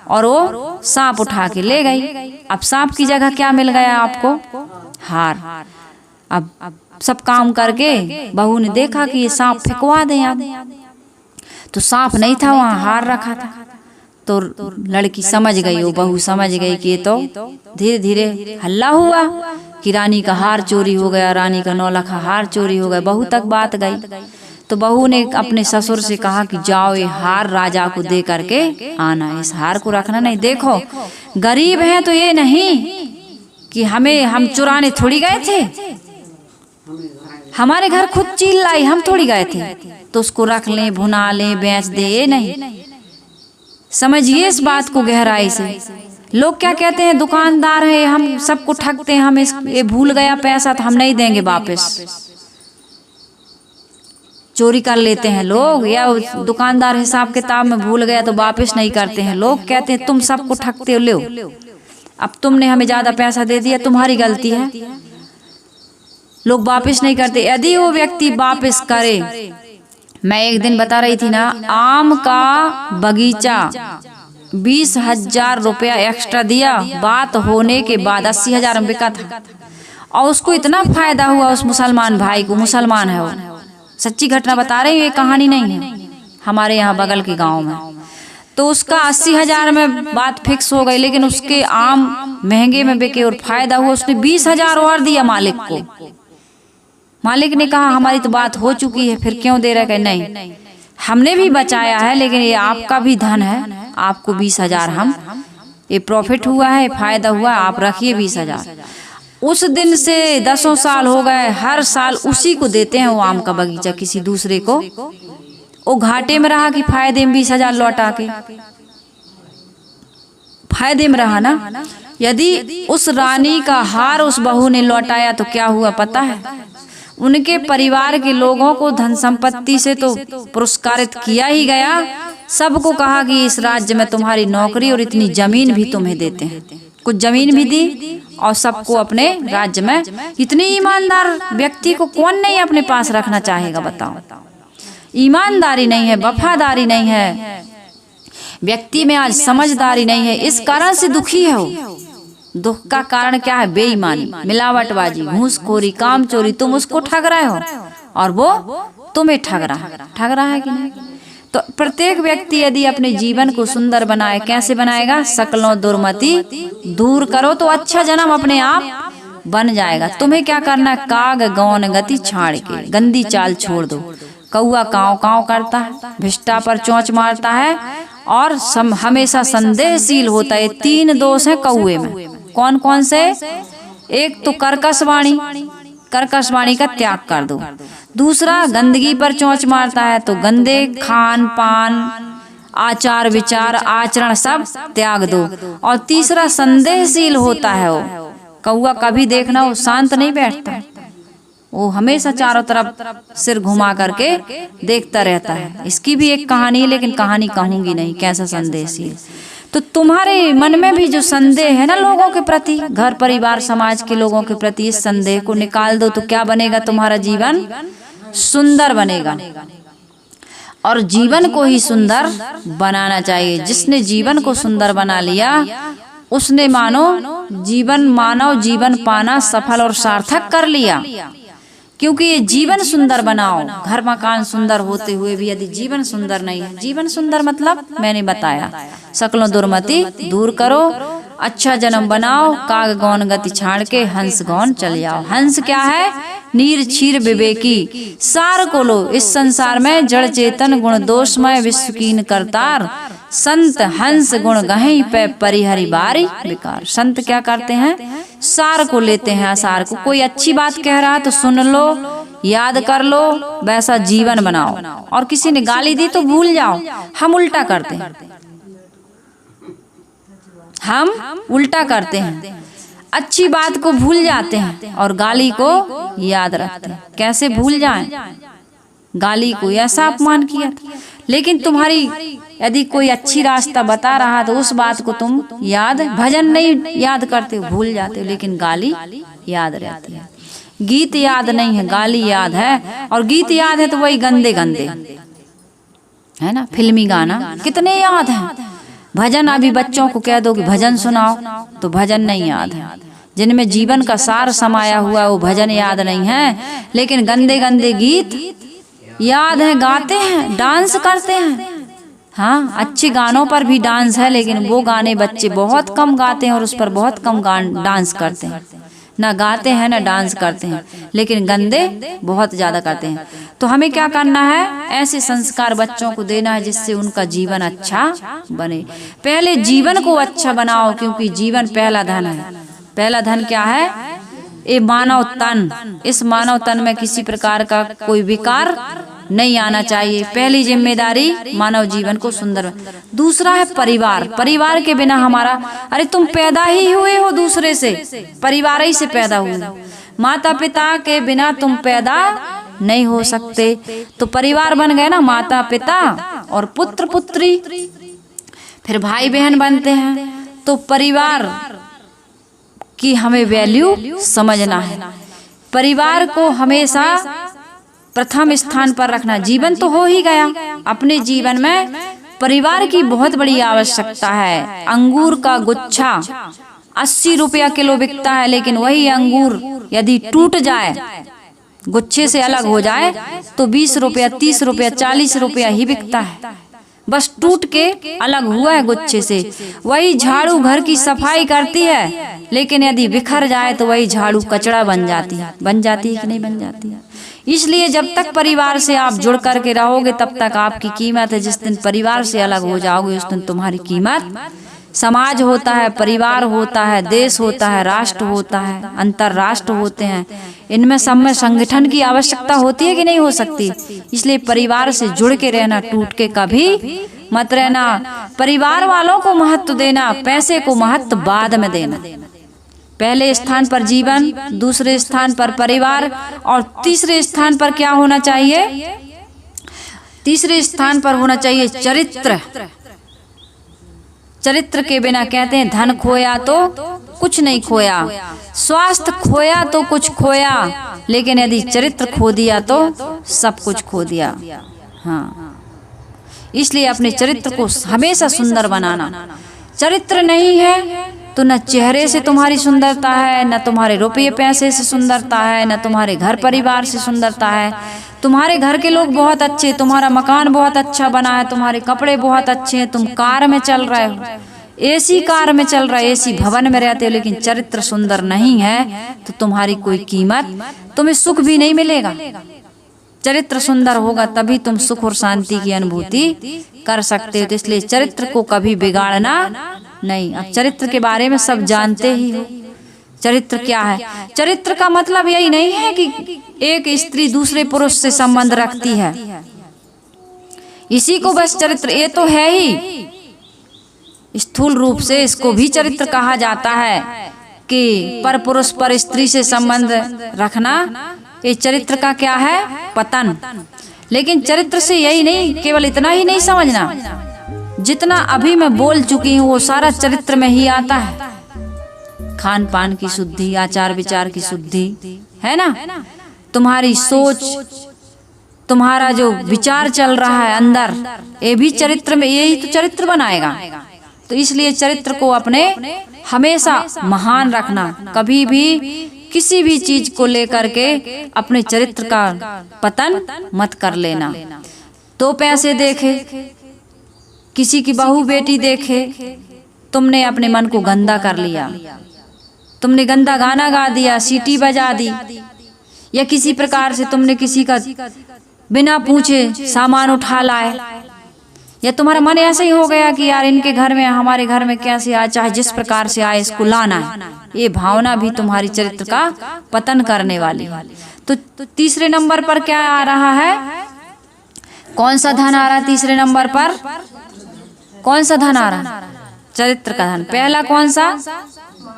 और वो सांप उठा के ले गई। अब सांप की जगह क्या मिल गया आपको? हार। अब सब काम करके बहू ने देखा कि ये सांप फेंकवा दें अब, तो सांप नहीं था वहाँ, हार रखा था। तो लड़की समझ गई, वो बहू समझ गई कि ये तो धीरे धीरे हल्ला हुआ कि रानी का हार चोरी हो गया, रानी का 9 लखा हार चोरी हो गया। बहू तक बात गई। तो बहू ने अपने ससुर से कहा कि जाओ ये हार राजा को दे करके आना, इस हार को रखना नहीं। देखो गरीब हैं तो ये नहीं कि हम चुराने थोड़ी गए थे, हमारे घर खुद चील लाई, हम थोड़ी गए थे तो उसको रख लें, भुना लें, बेच दे, ये नहीं। समझिए इस बात को गहराई से। लोग क्या कहते हैं, दुकानदार है, हम सबको ठगते हैं, हम ये भूल गया पैसा तो हम नहीं देंगे वापस। चोरी कर लेते हैं लोग, या दुकानदार हिसाब किताब में भूल गया तो वापस नहीं करते हैं। लोग कहते हैं तुम सबको ठगते हो, लो अब तुमने हमें ज्यादा पैसा दे दिया, तुम्हारी गलती है। लोग वापस नहीं करते। यदि वो व्यक्ति वापस करे, मैं एक दिन बता रही थी ना, आम का बगीचा 20,000 रुपया एक्स्ट्रा दिया, बात होने के बाद 80,000 में बिका था, और उसको इतना फायदा हुआ उस मुसलमान भाई को, मुसलमान है वो, सच्ची घटना बता रही हूँ, ये कहानी नहीं है, हमारे यहाँ बगल के गांव में। तो उसका 80,000 में बात फिक्स हो गई, लेकिन उसके आम महंगे में बिके और फायदा हुआ। उसने 20,000 और दिया मालिक को। मालिक ने कहा हमारी तो बात हो चुकी है, फिर क्यों दे रहे? नहीं, हमने भी बचाया है, लेकिन ये आपका भी धन है, आपको 20,000 हम, ये प्रॉफिट हुआ है, फायदा हुआ, आप रखिए 20,000। उस दिन से 10 साल हो गए, हर साल उसी को देते हैं वो आम का बगीचा, किसी दूसरे को। वो घाटे में रहा कि फायदे में 20,000 लौटा के? फायदे में रहा ना। यदि उस रानी का हार उस बहू ने लौटाया तो क्या हुआ पता है? उनके परिवार के लोगों को धन संपत्ति से तो पुरस्कारित किया ही गया, सबको कहा कि इस राज्य में तुम्हारी नौकरी और इतनी जमीन भी तुम्हें देते हैं। कुछ जमीन भी दी और सबको अपने राज्य में। इतनी ईमानदार व्यक्ति को कौन नहीं अपने पास रखना चाहेगा बताओ? ईमानदारी नहीं है, वफादारी नहीं है, व्यक्ति में आज समझदारी नहीं है, इस कारण से दुखी है वो। दुख का कारण क्या है? बेईमानी, मिलावटबाजी, घूसखोरी, कामचोरी। तुम उसको ठग रहे हो और वो तुम्हें ठग रहा है कि नहीं? तो प्रत्येक व्यक्ति यदि अपने जीवन को सुंदर बनाए, कैसे बनाएगा? सकलों दुर्मति दूर करो तो अच्छा जन्म अपने आप बन जाएगा। तुम्हें क्या करना है? काग गौन गति छाड़ के गंदी चाल छोड़ दो। कौआ काव काव करता है, भिष्टा पर चोंच मारता है और हमेशा संदेहशील होता है। 3 दोष है कौए में। कौन कौन से? एक तो कर्कशवाणी, कर्कशवाणी का त्याग कर दो। दूसरा गंदगी पर चोंच मारता है, तो गंदे खान पान, आचार विचार, आचरण सब त्याग दो। और तीसरा संदेहशील होता है वो कौआ। कभी देखना वो शांत नहीं बैठता, वो हमेशा चारों तरफ सिर घुमा करके देखता रहता है। इसकी भी एक कहानी है, लेकिन कहानी कहूंगी नहीं, कैसा संदेहशील। तो तुम्हारे मन में भी जो संदेह है ना लोगों के प्रति, घर परिवार समाज के लोगों के प्रति, इस संदेह को निकाल दो तो क्या बनेगा? तुम्हारा जीवन सुंदर बनेगा। और जीवन को ही सुंदर बनाना चाहिए। जिसने जीवन को सुंदर बना लिया उसने मानव जीवन पाना सफल और सार्थक कर लिया। क्योंकि ये जीवन सुंदर बनाओ, घर मकान सुंदर होते हुए भी यदि जीवन सुंदर नहीं है, जीवन सुंदर मतलब मैंने बताया, सकलों दुर्मति दूर करो, अच्छा जन्म बनाओ, काग गौन गति छाड़ के हंस गौन चल जाओ। हंस क्या है? नीर क्षीर विवेकी, सार को लो। इस संसार में जड़ चेतन गुण दोषमय विश्वकीन करतार, संत हंस गुण गहीं पे परिहरि बारी विकार। संत क्या करते हैं? सार को लेते हैं, असार को। कोई अच्छी बात कह रहा है तो सुन लो, याद कर लो, वैसा जीवन बनाओ। और किसी ने गाली दी तो भूल जाओ। हम उल्टा करते हैं, हम उल्टा करते हैं, अच्छी बात को भूल जाते हैं और गाली को याद रखते हैं। कैसे भूल जाएं? गाली को, ऐसा अपमान किया था। लेकिन तुम्हारी यदि कोई अच्छी रास्ता बता रहा तो उस बात को तुम याद, भजन नहीं याद करते हो, भूल जाते हो, लेकिन गाली याद रहती है। गीत याद नहीं है, गाली याद है। और गीत याद है तो वही गंदे गंदे है ना, फिल्मी गाना कितने याद हैं। भजन अभी बच्चों को कह दो कि भजन सुनाओ तो भजन नहीं याद है। जिनमें जीवन का सार समाया हुआ वो भजन याद नहीं है, लेकिन गंदे गंदे गीत याद है, गाते हैं, डांस करते हैं। हाँ, अच्छे गानों पर भी डांस है, लेकिन वो गाने बच्चे बहुत कम गाते हैं और उस पर बहुत कम डांस करते हैं। ना गाते हैं ना डांस करते हैं, लेकिन गंदे बहुत ज्यादा करते हैं। तो हमें क्या करना है? ऐसे संस्कार बच्चों को देना है जिससे उनका जीवन अच्छा बने। पहले जीवन को अच्छा बनाओ, क्योंकि जीवन पहला धन है। पहला धन क्या है? ये मानव तन। इस मानव तन में किसी प्रकार का कोई विकार नहीं आना चाहिए। पहली जिम्मेदारी मानव जीवन को सुंदर। दूसरा है परिवार। परिवार के बिना हमारा, अरे तुम पैदा ही हुए हो दूसरे से, परिवार ही से पैदा हुए। माता पिता के बिना तुम पैदा नहीं हो सकते। तो परिवार बन गए ना, माता पिता और पुत्र पुत्री, फिर भाई बहन बनते हैं। तो परिवार की हमें वैल्यू समझना है। परिवार को हमेशा प्रथम स्थान पर रखना। जीवन तो हो ही गया, अपने जीवन में परिवार की बहुत बड़ी आवश्यकता है। अंगूर का गुच्छा 80 रुपया किलो बिकता है, लेकिन वही अंगूर यदि टूट जाए, गुच्छे से अलग हो जाए तो 20 रुपया, 30 रुपया, 40 रुपया ही बिकता है। बस टूट के अलग हुआ है गुच्छे से। वही झाड़ू घर की सफाई करती है, लेकिन यदि बिखर जाए तो वही झाड़ू कचड़ा बन जाती है। बन जाती है कि नहीं बन जाती है? इसलिए जब तक परिवार से आप जुड़ करके रहोगे तब तक आपकी कीमत है। जिस दिन परिवार से अलग हो जाओगे उस दिन तुम्हारी कीमत, समाज होता है, परिवार होता है, देश होता है, राष्ट्र होता है, अंतरराष्ट्र होते हैं, इनमें सब में संगठन की आवश्यकता होती है कि नहीं हो सकती? इसलिए परिवार से जुड़ के रहना, टूट के कभी मत रहना। परिवार वालों को महत्व देना, पैसे को महत्व बाद में देना। पहले स्थान पर जीवन, दूसरे स्थान पर परिवार और तीसरे स्थान पर क्या होना चाहिए? तीसरे स्थान पर होना चाहिए चरित्र। चरित्र के बिना कहते हैं धन खोया तो कुछ नहीं खोया, स्वास्थ्य खोया तो कुछ खोया, लेकिन यदि चरित्र खो दिया तो सब कुछ खो दिया। हाँ, इसलिए अपने चरित्र को हमेशा सुंदर बनाना। चरित्र नहीं है तो न चेहरे से तुम्हारी सुंदरता है, न तुम्हारे रुपये पैसे से सुंदरता है, न तुम्हारे घर परिवार से सुंदरता है। तुम्हारे घर के लोग बहुत अच्छे, तुम्हारा मकान बहुत अच्छा बना है, तुम्हारे कपड़े बहुत अच्छे हैं, तुम कार में चल रहे हो, एसी कार में चल रहे हो, एसी भवन में रहते हो, लेकिन चरित्र सुंदर नहीं है तो तुम्हारी कोई कीमत, तुम्हें सुख भी नहीं मिलेगा। चरित्र सुंदर होगा तभी तुम सुख और शांति की अनुभूति कर सकते हो। तो इसलिए चरित्र को कभी बिगाड़ना नहीं। अब चरित्र के बारे में सब जानते ही हो। चरित्र क्या है? चरित्र का मतलब यही नहीं है कि एक स्त्री दूसरे पुरुष से संबंध रखती है, इसी को बस चरित्र, ये तो है ही। स्थूल रूप से इसको भी चरित्र कहा जाता है कि पर पुरुष पर स्त्री से संबंध रखना, ये चरित्र का क्या है? पतन। लेकिन चरित्र से यही नहीं, केवल इतना ही नहीं समझना, जितना अभी मैं बोल चुकी हूँ वो सारा चरित्र में ही आता है। खान पान की शुद्धि, आचार विचार की शुद्धि, है ना? तुम्हारी सोच, तुम्हारा जो विचार चल रहा है अंदर, ये भी चरित्र में, यही तो चरित्र बनाएगा। तो इसलिए चरित्र को अपने हमेशा महान रखना। कभी भी किसी भी चीज को लेकर के अपने चरित्र का पतन मत कर लेना। तो पैसे देखे, किसी की बहू बेटी देखे, तुमने अपने मन को गंदा कर लिया, तुमने गंदा गाना गा दिया, सीटी बजा दी, या किसी प्रकार से तुमने किसी का बिना पूछे सामान उठा लाए, या तुम्हारा मन ऐसा ही हो गया कि यार इनके घर में, हमारे घर में कैसे आए, चाहे जिस प्रकार से आए इसको लाना है, ये भावना भी तुम्हारी चरित्र का पतन करने वाली है। तो तीसरे नंबर पर क्या आ रहा है? कौन सा धन आ रहा है तीसरे नंबर पर? कौन सा धन आ रहा है? चरित्र का धन। पहला कौन सा?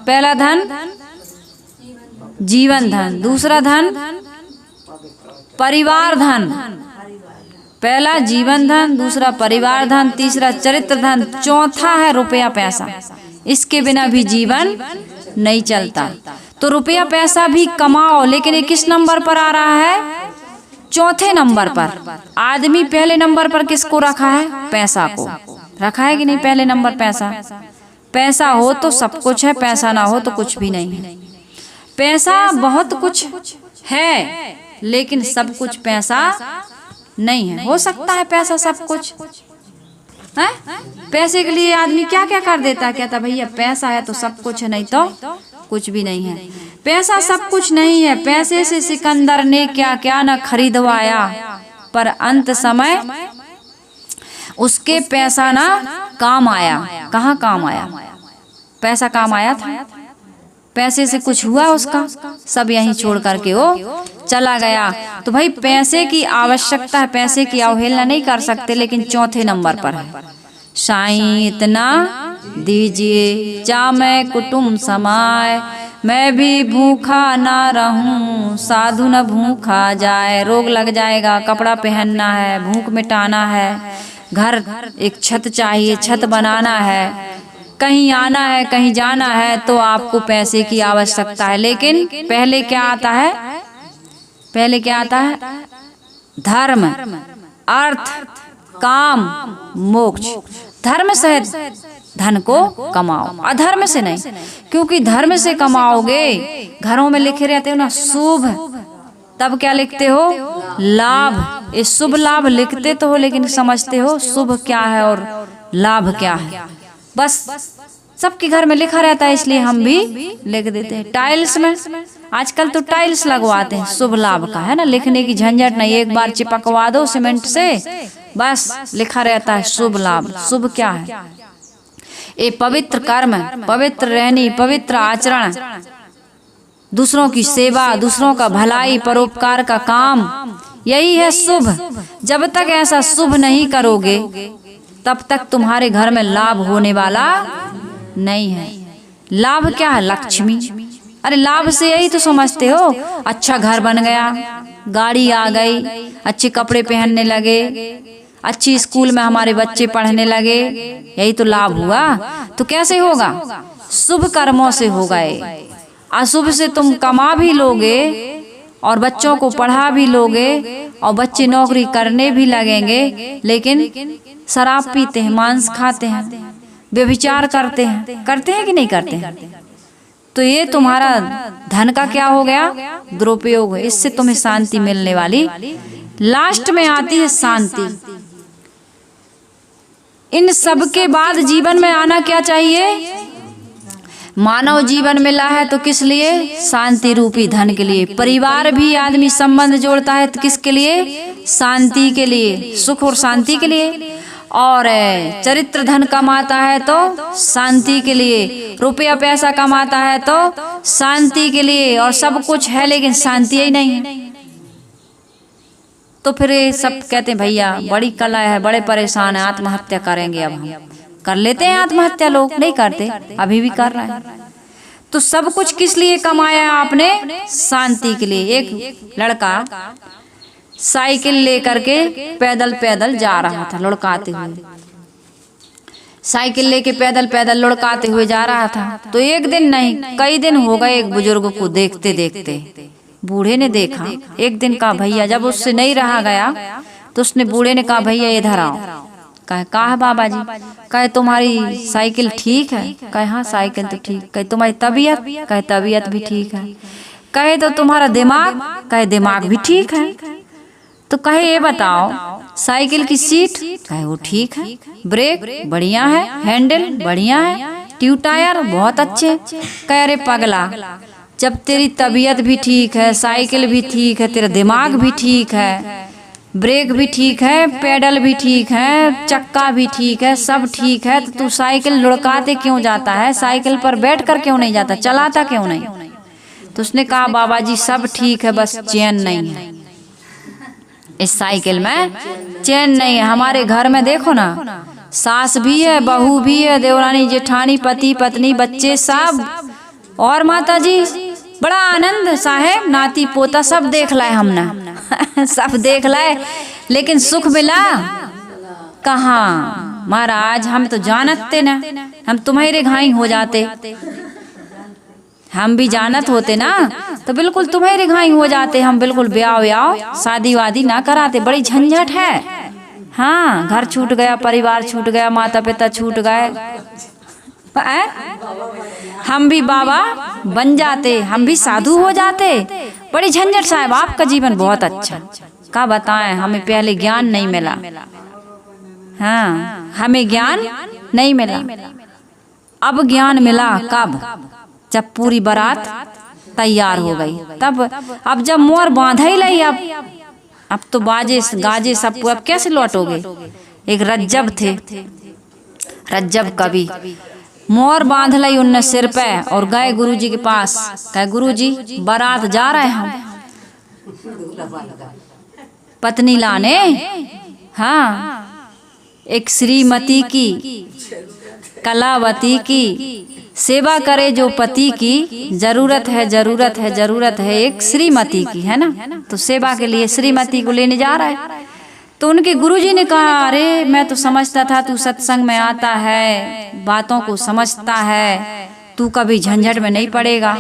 पहला धन जीवन धन, दूसरा धन परिवार धन। पहला जीवन धन, दूसरा परिवार धन, तीसरा चरित्र धन, चौथा है रुपया पैसा। इसके बिना भी जीवन नहीं चलता। तो रुपया पैसा भी कमाओ, लेकिन ये किस नंबर पर आ रहा है? चौथे नंबर पर। आदमी पहले नंबर पर किसको रखा है? पैसा को रखा है कि नहीं? पहले नंबर पैसा। पैसा हो तो सब कुछ है, पैसा ना हो तो कुछ भी नहीं है। पैसा बहुत कुछ है, लेकिन सब कुछ पैसा नहीं है। हो सकता है पैसा सब कुछ है? पैसे के लिए आदमी क्या क्या कर देता है, कहता भैया पैसा है तो सब कुछ है, नहीं तो कुछ भी नहीं है। पैसा सब कुछ नहीं है। पैसे से सिकंदर ने क्या क्या न खरीदवाया, पर अंत समय उसके पैसा ना काम आया। कहाँ काम आया? पैसा काम आया था? पैसे से कुछ हुआ उसका? सब यहीं छोड़ करके वो चला गया। तो भाई पैसे की आवश्यकता है, पैसे की अवहेलना नहीं कर सकते, लेकिन चौथे नंबर पर है। साईं इतना दीजिए जा मैं कुटुंब समाए, मैं भी भूखा ना रहूं, साधु न भूखा जाए। रोग लग जाएगा, कपड़ा पहनना है, भूख मिटाना है, घर एक छत चाहिए, छत बनाना है, कहीं आना है, कहीं जाना है, तो आपको पैसे की आवश्यकता है। लेकिन पहले क्या आता है? पहले क्या आता है? धर्म, अर्थ, काम, मोक्ष। धर्म से धन को कमाओ, अधर्म से नहीं। क्योंकि धर्म से कमाओगे, घरों में लिखे रहते हो ना शुभ तब क्या लिखते हो? लाभ। इस शुभ लाभ लिखते तो हो, लेकिन समझते हो शुभ क्या है और लाभ क्या है। बस सबके घर में लिखा रहता है, इसलिए हम भी लिख देते हैं। टाइल्स में आजकल तो टाइल्स लगवाते हैं, शुभ लाभ का है ना, लिखने की झंझट नहीं, एक बार चिपकवा दो सीमेंट से, बस लिखा रहता है शुभ लाभ। शुभ क्या है? ये पवित्र कर्म, पवित्र रहनी, पवित्र आचरण, दूसरों की सेवा, दूसरों का भलाई, परोपकार का काम, यही है शुभ। जब तक ऐसा शुभ नहीं करोगे तब तक तुम्हारे घर में लाभ होने वाला नहीं है। लाभ क्या है? लक्ष्मी। अरे लाभ से यही तो समझते हो, अच्छा घर बन गया, गाड़ी आ गई, अच्छे कपड़े पहनने लगे, अच्छी स्कूल में हमारे बच्चे पढ़ने लगे, यही तो लाभ हुआ। तो कैसे होगा? शुभ कर्मों से होगा। अशुभ से तुम कमा भी लोगे और बच्चों को पढ़ा भी लोगे और बच्चे नौकरी करने भी लगेंगे, लेकिन शराब पीते हैं, मांस खाते हैं, व्यभिचार करते हैं कि नहीं करते हैं? तो ये तुम्हारा धन का क्या हो गया? दुरुपयोग है। इससे तुम्हें शांति मिलने वाली। लास्ट में आती है शांति। इन सब के बाद जीवन में आना क्या चाहिए? मानव जीवन मिला है तो किस लिए? शांति रूपी धन के लिए। परिवार भी आदमी संबंध जोड़ता है तो किसके लिए? शांति के लिए, सुख और शांति के लिए। और चरित्र धन कमाता है तो शांति के लिए, रुपया पैसा कमाता है तो शांति के लिए, और सब कुछ है लेकिन शांति ही नहीं है। तो फिर ये सब कहते हैं भैया बड़ी कला है, बड़े परेशान है, आत्महत्या करेंगे। अब हम कर लेते हैं आत्महत्या, लोग नहीं करते, अभी भी कर रहे हैं। तो सब कुछ किस लिए कमाया आपने? शांति के लिए। एक लड़का साइकिल लेकर के पैदल पैदल जा रहा था, लुढ़काते हुए, साइकिल लेके पैदल पैदल लुढ़काते हुए जा रहा था। तो एक दिन नहीं, कई दिन हो गए एक बुजुर्ग को देखते देखते। बूढ़े ने देखा, एक दिन कहा भैया, जब उससे नहीं रहा गया तो उसने, बूढ़े ने कहा भैया इधर आओ। कहा बाबा जी? कहे तुम्हारी साइकिल ठीक है? कहे हाँ साइकिल तो ठीक। कहे तुम्हारी तबीयत? कहे तबीयत भी ठीक है। कहे तो तुम्हारा दिमाग? कहे दिमाग भी ठीक है। तो कहे ये बताओ साइकिल की सीट? कहे वो ठीक है। ब्रेक बढ़िया है, हैंडल बढ़िया है, ट्यूब टायर बहुत अच्छे। कहे अरे पगला, जब तेरी तबीयत भी ठीक है, साइकिल भी ठीक है, तेरा दिमाग भी ठीक है, ब्रेक भी ठीक है, पेडल भी ठीक है, चक्का भी ठीक है, सब ठीक है, तो तू साइकिल लुढ़काते क्यों जाता है? साइकिल पर बैठ कर क्यों नहीं जाता? चलाता क्यों नहीं? तो उसने कहा बाबा जी सब ठीक है, बस चैन नहीं है, इस साइकिल में चैन नहीं है। हमारे घर में देखो ना, सास भी है, बहू भी है, देवरानी जेठानी, पति पत्नी, बच्चे सब, और माता जी, बड़ा आनंद साहेब, नाती पोता सब देख लाए हमने सब देख लाए, लेकिन सुख मिला कहाँ? महाराज हम तो जानते ना, हम तुम्हारे घाई हो जाते, हम भी जानत होते ना तो बिल्कुल तुम्हारे घाई हो जाते। हम बिल्कुल ब्याह व्याह शादी वादी ना कराते, बड़ी झंझट है। हाँ, घर छूट गया, परिवार छूट गया, माता पिता छूट गए, हम भी बाबा बन जाते, हम भी साधु हो जाते, बड़ी झंझट। साहब आपका जीवन बहुत अच्छा, क्या बताएं, हमें पहले ज्ञान नहीं मिला। हाँ, हमें ज्ञान नहीं मिला, अब ज्ञान मिला कब? जब पूरी बारात तैयार हो गई तब। अब जब मोर बांधा ही लाई, अब तो बाजे गाजे सब, अब कैसे लौटोगे? एक रज्जब थे, रज्जब कवि, मोर बांध लाई उनने सिर पे और गए गुरुजी के पास। कहे गुरुजी बारात जा रहे हम पत्नी लाने। हाँ, एक श्रीमती की, कलावती की सेवा करे जो पति की, जरूरत है जरूरत है जरूरत है एक श्रीमती की, है ना। तो सेवा के लिए श्रीमती को लेने जा रहा है। तो उनके गुरुजी ने कहा अरे मैं तो समझता था तू सत्संग में आता है, बातों को समझता है, तू कभी झंझट में नहीं पड़ेगा।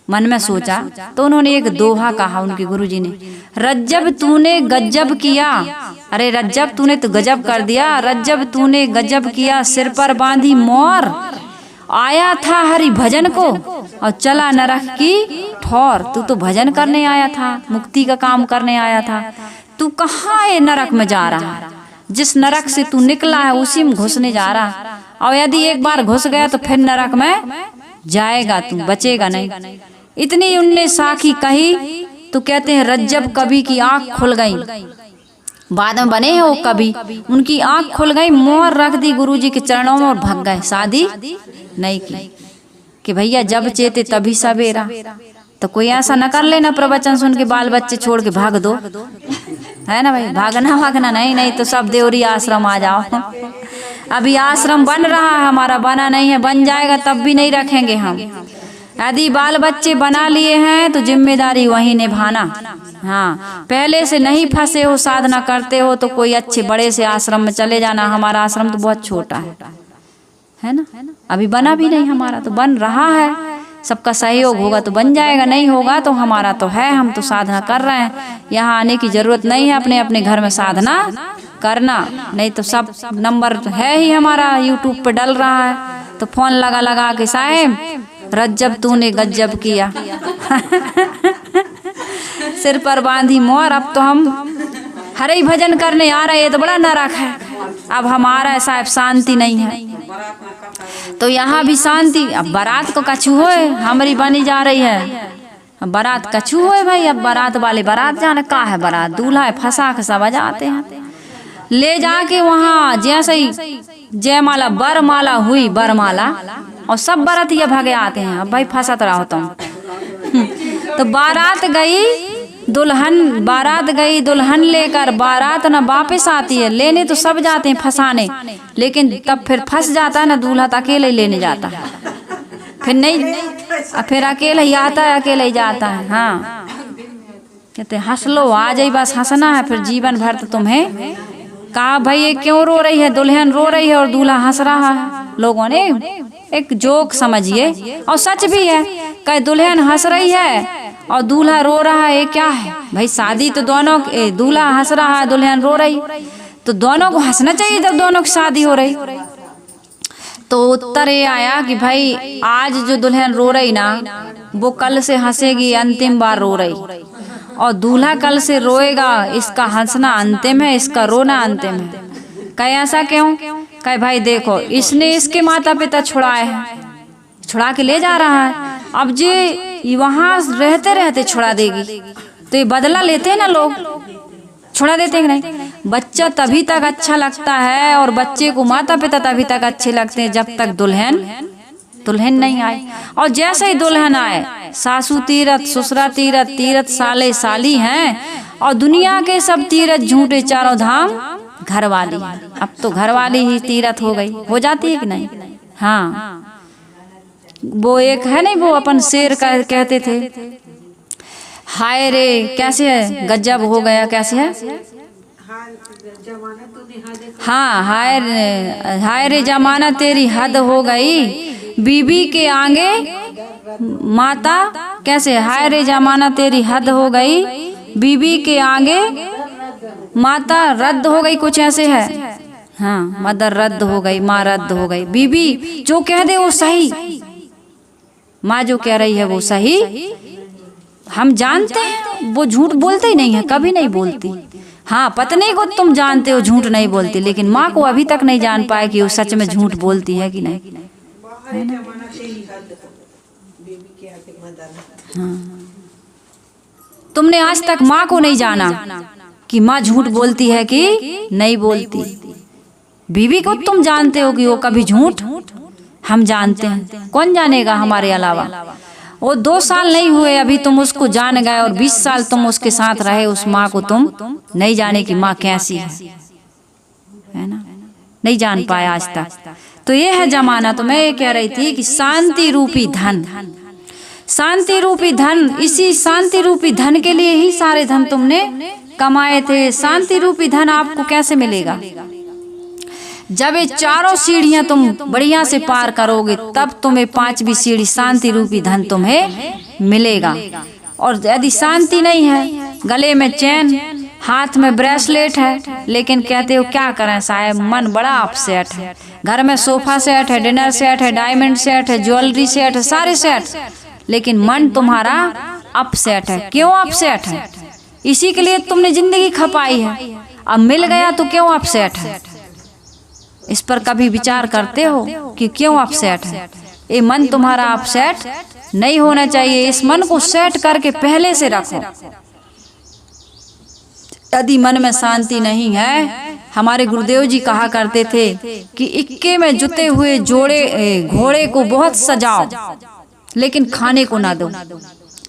मन में सोचा तो उन्होंने एक दोहा कहा उनके गुरुजी ने, रज्जब तूने गजब किया। अरे रज्जब तूने तो गजब कर दिया, रज्जब तूने गजब किया, सिर पर बांधी मोर, आया था हरि भजन को और चला नरक की ठौर, तू तो भजन करने आया था, मुक्ति का काम करने आया था, तू कहाँ ये नरक में जा रहा है? जिस नरक से तू निकला है उसी में घुसने जा रहा, और यदि एक बार घुस गया तो फिर नरक में जाएगा, तू बचेगा नहीं। इतनी उनने साखी कही तो कहते हैं रज्जब कवि की आंख खुल गई। बाद में बने हैं वो कवि, उनकी आंख खुल गई, मोहर रख दी गुरुजी के चरणों में और भाग गए, शादी नहीं की। कि भैया जब चेते तभी सवेरा, तो कोई ऐसा न कर लेना प्रवचन सुन के बाल बच्चे छोड़ के भाग दो, है ना भाई? भागना नहीं तो सब देवरी आश्रम आ जाओ। अभी आश्रम बन रहा है हमारा, बना नहीं है, बन जाएगा तब भी नहीं रखेंगे हम। यदि बाल बच्चे बना लिए हैं तो जिम्मेदारी वही निभाना। हाँ, पहले से नहीं फंसे हो, साधना करते हो तो कोई अच्छे बड़े से आश्रम में चले जाना। हमारा आश्रम तो बहुत छोटा है ना, अभी बना भी नहीं हमारा, तो बन रहा है। सबका सहयोग होगा तो बन जाएगा, नहीं होगा तो हमारा तो है, हम तो साधना कर रहे हैं। यहाँ आने की जरूरत नहीं है, अपने अपने घर में साधना करना। नहीं तो सब नंबर है ही हमारा यूट्यूब पे डल रहा है, तो फोन लगा के साहेब रज्जब तूने गज्जब किया सिर पर बांधी मोर, अब तो हम हरे भजन करने आ रहे हैं, तो बड़ा नरक है। अब हमारा है साहब, शांति नहीं है, तो यहाँ भी शांति। अब बारात को कछु होए, हमारी बनी जा रही है, अब बारात कछु होए भाई। अब बारात वाले बारात जाने का है, बारात दूल्हा है फंसा खसा बजाते हैं, ले जाके वहाँ जैसे ही जयमाला बरमाला हुई, बरमाला और सब बारातिया भागे आते हैं। अब भाई फंसत रहा होता हूँ तो बारात गई दुल्हन लेकर, बारात ना वापस आती है, लेने तो सब जाते हैं फंसाने, लेकिन तब फिर फंस जाता है ना दूल्हा, तो अकेले ही लेने जाता है, फिर नहीं, फिर अकेले ही आता है, अकेले ही जाता है। हाँ, कहते हंस लो, आ जाई बस हंसना है, फिर जीवन भर तो तुम्हें। कहा भाई ये क्यों रो रही है? दुल्हन रो रही है और दूल्हा हंस रहा है। लोगों ने एक जोक समझिए, और सच भी है, कहे दुल्हन हंस रही है और दूल्हा रो रहा है, क्या है भाई? शादी तो दोनों, दूल्हा हंस रहा है, दुल्हन रो रही, तो दोनों को हंसना चाहिए जब दोनों की शादी हो रही। तो उत्तर ये आया कि भाई आज जो दुल्हन रो रही ना, वो कल से हंसेगी, अंतिम बार रो रही, और दूल्हा कल से रोएगा, इसका हंसना अंतिम है, इसका रोना अंतिम है। कहे ऐसा क्यों? कहे भाई देखो, इसने इसके माता पिता छुड़ाए हैं, छुड़ा के ले जा रहा है, अब जी वहाँ रहते रहते छुड़ा देगी, तो ये बदला लेते हैं ना लोग, छुड़ा देते हैं कि नहीं? बच्चा तभी तक अच्छा लगता है, और बच्चे को माता पिता तभी तक अच्छे लगते हैं जब तक दुल्हन नहीं आए। और जैसे ही दुल्हन आए, सासू तीरथ, ससुरा तीरथ, तीरथ साले साली हैं, और दुनिया के सब तीरथ झूठे, चारों धाम घर वाली। अब तो घर वाली ही तीरथ हो गई, हो जाती है कि नहीं? हाँ, वो एक है नहीं, वो अपन शेर कहते थे, हाय रे कैसे है, गजब हो गया, कैसे है? हाँ, हाय रे जमाना तेरी हद हो गई, बीबी के आगे माता, कैसे? हाय रे जमाना तेरी हद हो गई, बीबी के आगे माता रद्द हो गई, कुछ ऐसे है। हाँ, मदर रद्द हो गई, माँ रद्द हो गई, बीबी जो कह दे वो सही, माँ जो कह रही है वो सही। हम जानते हैं वो झूठ बोलते ही नहीं है, कभी नहीं बोलती। हाँ, पत्नी को तुम जानते हो झूठ नहीं बोलती, लेकिन माँ को अभी तक नहीं जान पाए कि वो सच में झूठ बोलती है कि नहीं। हाँ, तुमने आज तक माँ को नहीं जाना कि माँ झूठ बोलती है कि नहीं बोलती। बीवी को तुम जानते हो कि वो कभी झूठ, हम जानते हैं, कौन जानेगा हमारे अलावा। वो 2 साल नहीं हुए अभी तुम उसको जान गए, और 20 साल तुम उसके साथ रहे, उस माँ को तुम नहीं जाने कि माँ कैसी है ना, नहीं जान पाया आज तक। तो ये है जमाना। तो मैं ये कह रही थी कि शांति रूपी धन, शांति रूपी धन, इसी शांति रूपी धन के लिए ही सारे धन तुमने कमाए थे। शांति रूपी धन आपको कैसे मिलेगा? जब ये चारों सीढ़ियां तुम बढ़िया से पार करोगे, तब तुम्हें 5वीं सीढ़ी शांति रूपी धन तुम्हें मिलेगा। और यदि शांति नहीं है, गले में चैन, हाथ में ब्रेसलेट है, लेकिन कहते हो क्या करें साहब, मन बड़ा अपसेट है, घर में सोफा सेट है, डिनर सेट है, डायमंड सेट है, ज्वेलरी सेट है, सारे सेट, लेकिन मन तुम्हारा अपसेट है। क्यों अपसेट है? इसी के लिए तुमने जिंदगी खपाई है, अब मिल गया तो क्यों अपसेट है? इस पर कभी विचार करते हो कि क्यों अपसेट है? ये मन तुम्हारा अपसेट नहीं होना चाहिए। इस मन को सेट करके पहले से रखो। यदि मन में शांति नहीं है, हमारे गुरुदेव जी कहा करते थे कि इक्के में जुते हुए घोड़े को बहुत सजाओ लेकिन खाने को ना दो।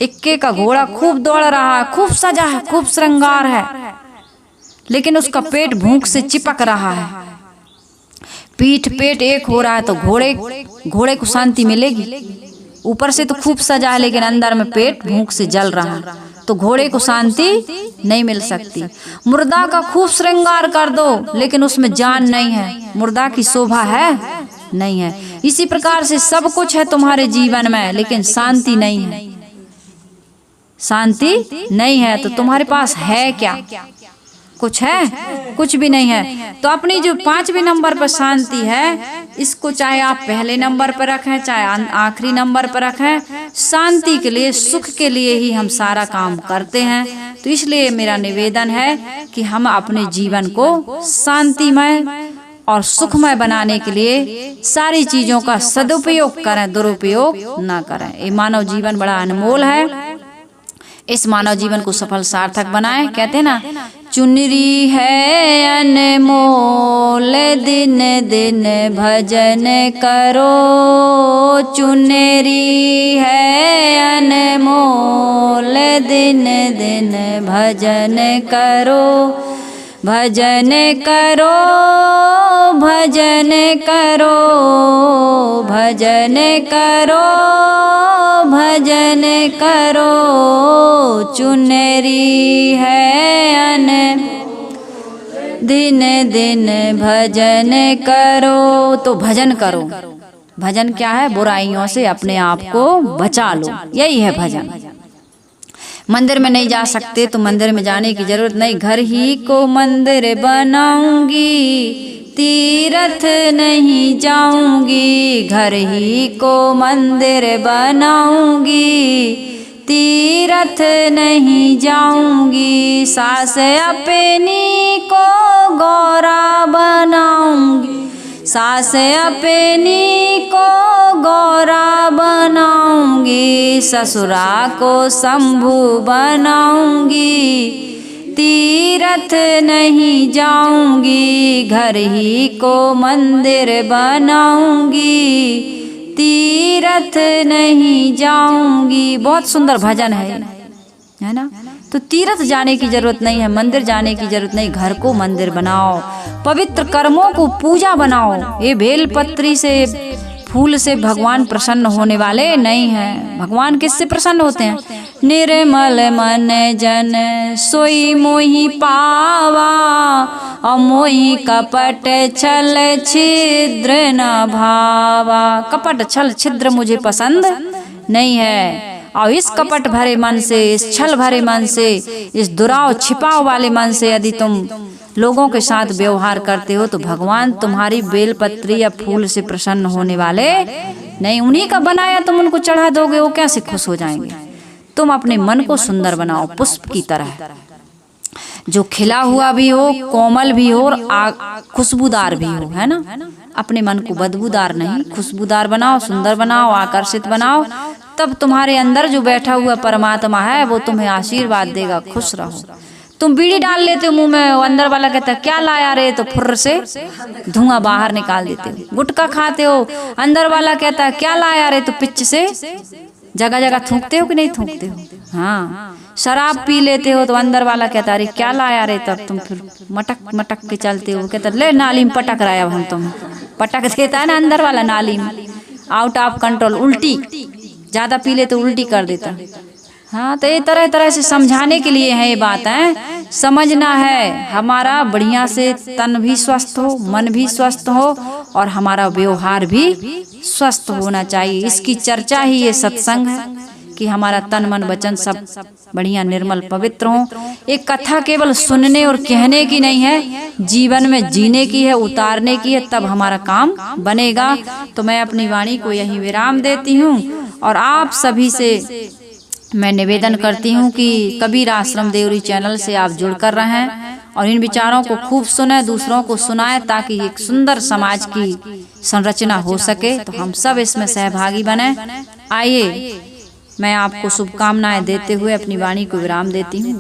इक्के का घोड़ा खूब दौड़ रहा है, खूब सजा है, खूब श्रृंगार है, लेकिन उसका पेट भूख से चिपक रहा है। पीठ पेट एक हो रहा है तो घोड़े को शांति मिलेगी? ऊपर से तो खूब सजा है लेकिन अंदर में पेट भूख से जल रहा है, तो घोड़े को शांति नहीं मिल सकती। मुर्दा का खूब श्रृंगार कर दो लेकिन उसमें जान नहीं है, मुर्दा की शोभा है नहीं है। इसी प्रकार से सब कुछ है तुम्हारे जीवन में लेकिन शांति नहीं है। शांति नहीं है तो तुम्हारे पास है क्या? कुछ है? कुछ भी नहीं है। तो अपनी जो 5वें नंबर पर शांति है, इसको चाहे आप पहले नंबर पर रखें चाहे आखिरी नंबर पर रखें, शांति के लिए, सुख के लिए ही हम सारा काम करते हैं। तो इसलिए मेरा निवेदन है कि हम अपने जीवन को शांतिमय और सुखमय बनाने के लिए सारी चीजों का सदुपयोग करें, दुरुपयोग ना करें। ये मानव जीवन बड़ा अनमोल है, इस मानव जीवन को सफल सार्थक बनाएं। कहते हैं ना, चुनरी है अनमोल दिन दिन भजन करो, चुनरी है अनमोल दिन दिन भजन करो, भजन करो, भजन करो, भजन करो, भजन करो, चुनरी है अन दिन दिन भजन करो। तो भजन करो। भजन क्या है? बुराइयों से अपने आप को बचा लो, यही है भजन। मंदिर में नहीं जा सकते तो मंदिर में जाने की जरूरत नहीं, घर ही को मंदिर बनाऊंगी, तीर्थ नहीं जाऊंगी, घर ही को मंदिर बनाऊंगी, तीर्थ नहीं जाऊंगी, सास अपनी को गौरा बनाऊंगी, सास अपनी को गौरा बनाऊंगी, ससुरा को शंभु बनाऊंगी, तीर्थ नहीं जाऊंगी, घर ही को मंदिर बनाऊंगी, तीर्थ नहीं जाऊंगी। बहुत सुंदर भजन है ना? तो तीर्थ जाने की जरूरत नहीं है, मंदिर जाने की जरूरत नहीं, घर को मंदिर बनाओ, पवित्र कर्मों को पूजा बनाओ। ये बेलपत्री से, फूल से भगवान प्रसन्न होने वाले नहीं हैं। भगवान किससे प्रसन्न होते हैं? निर्मल मन जन सोई मोहि पावा, और मोहि कपट छल छिद्र न भावा। कपट छल छिद्र मुझे पसंद नहीं है, और इस कपट भरे मन से, इस छल भरे मन से, इस दुराव छिपाव वाले मन से यदि तुम लोगों के साथ व्यवहार करते हो तो भगवान तुम्हारी बेलपत्री या फूल से प्रसन्न होने वाले नहीं। उन्हीं का बनाया तुम उनको चढ़ा दोगे, वो कैसे खुश हो जाएंगे? तुम अपने मन को सुंदर बनाओ, पुष्प की तरह, जो खिला हुआ भी हो, कोमल भी हो और खुशबूदार भी हो, है ना? अपने मन को बदबूदार नहीं, खुशबूदार बनाओ, सुंदर बनाओ, आकर्षित बनाओ। तब तुम्हारे अंदर जो बैठा हुआ परमात्मा है वो तुम्हें आशीर्वाद देगा। खुश रहो। तुम बीड़ी डाल लेते हो मुंह में, अंदर वाला कहता है क्या लाया रे, तो फुर्र से धुआं बाहर निकाल देते हो। गुटखा खाते हो, अंदर वाला कहता है क्या लाया रे, तो पिच से जगह जगह थूकते हो कि नहीं थूकते हो? हाँ। शराब पी लेते हो तो अंदर वाला कहता है क्या लाया रे, तब तुम फिर मटक मटक के चलते हो। कहता ले नाली में पटक रहा है, अब हम तुम पटक देता है ना अंदर वाला नाली में, आउट ऑफ कंट्रोल। उल्टी ज्यादा पी ले तो उल्टी कर देता। हाँ, तो ये तरह तरह से समझाने के लिए है ये बात है। समझना है, हमारा बढ़िया से तन भी स्वस्थ हो, मन भी स्वस्थ हो और हमारा व्यवहार भी स्वस्थ होना चाहिए। इसकी चर्चा ही ये सत्संग है कि हमारा तन मन वचन सब बढ़िया निर्मल पवित्र हो। एक कथा केवल सुनने और कहने की नहीं है, जीवन में जीने की है, उतारने की है, तब हमारा काम बनेगा। तो मैं अपनी वाणी को यही विराम देती हूँ और आप सभी से मैं निवेदन करती हूँ कि कबीर आश्रम देवरी चैनल से आप जुड़कर रहें और इन विचारों को खूब सुने, दूसरों को सुनाएं, ताकि एक सुंदर समाज की संरचना हो सके। तो हम सब इसमें सहभागी बने। आइए, मैं आपको शुभकामनाएं देते हुए अपनी वाणी को विराम देती हूँ।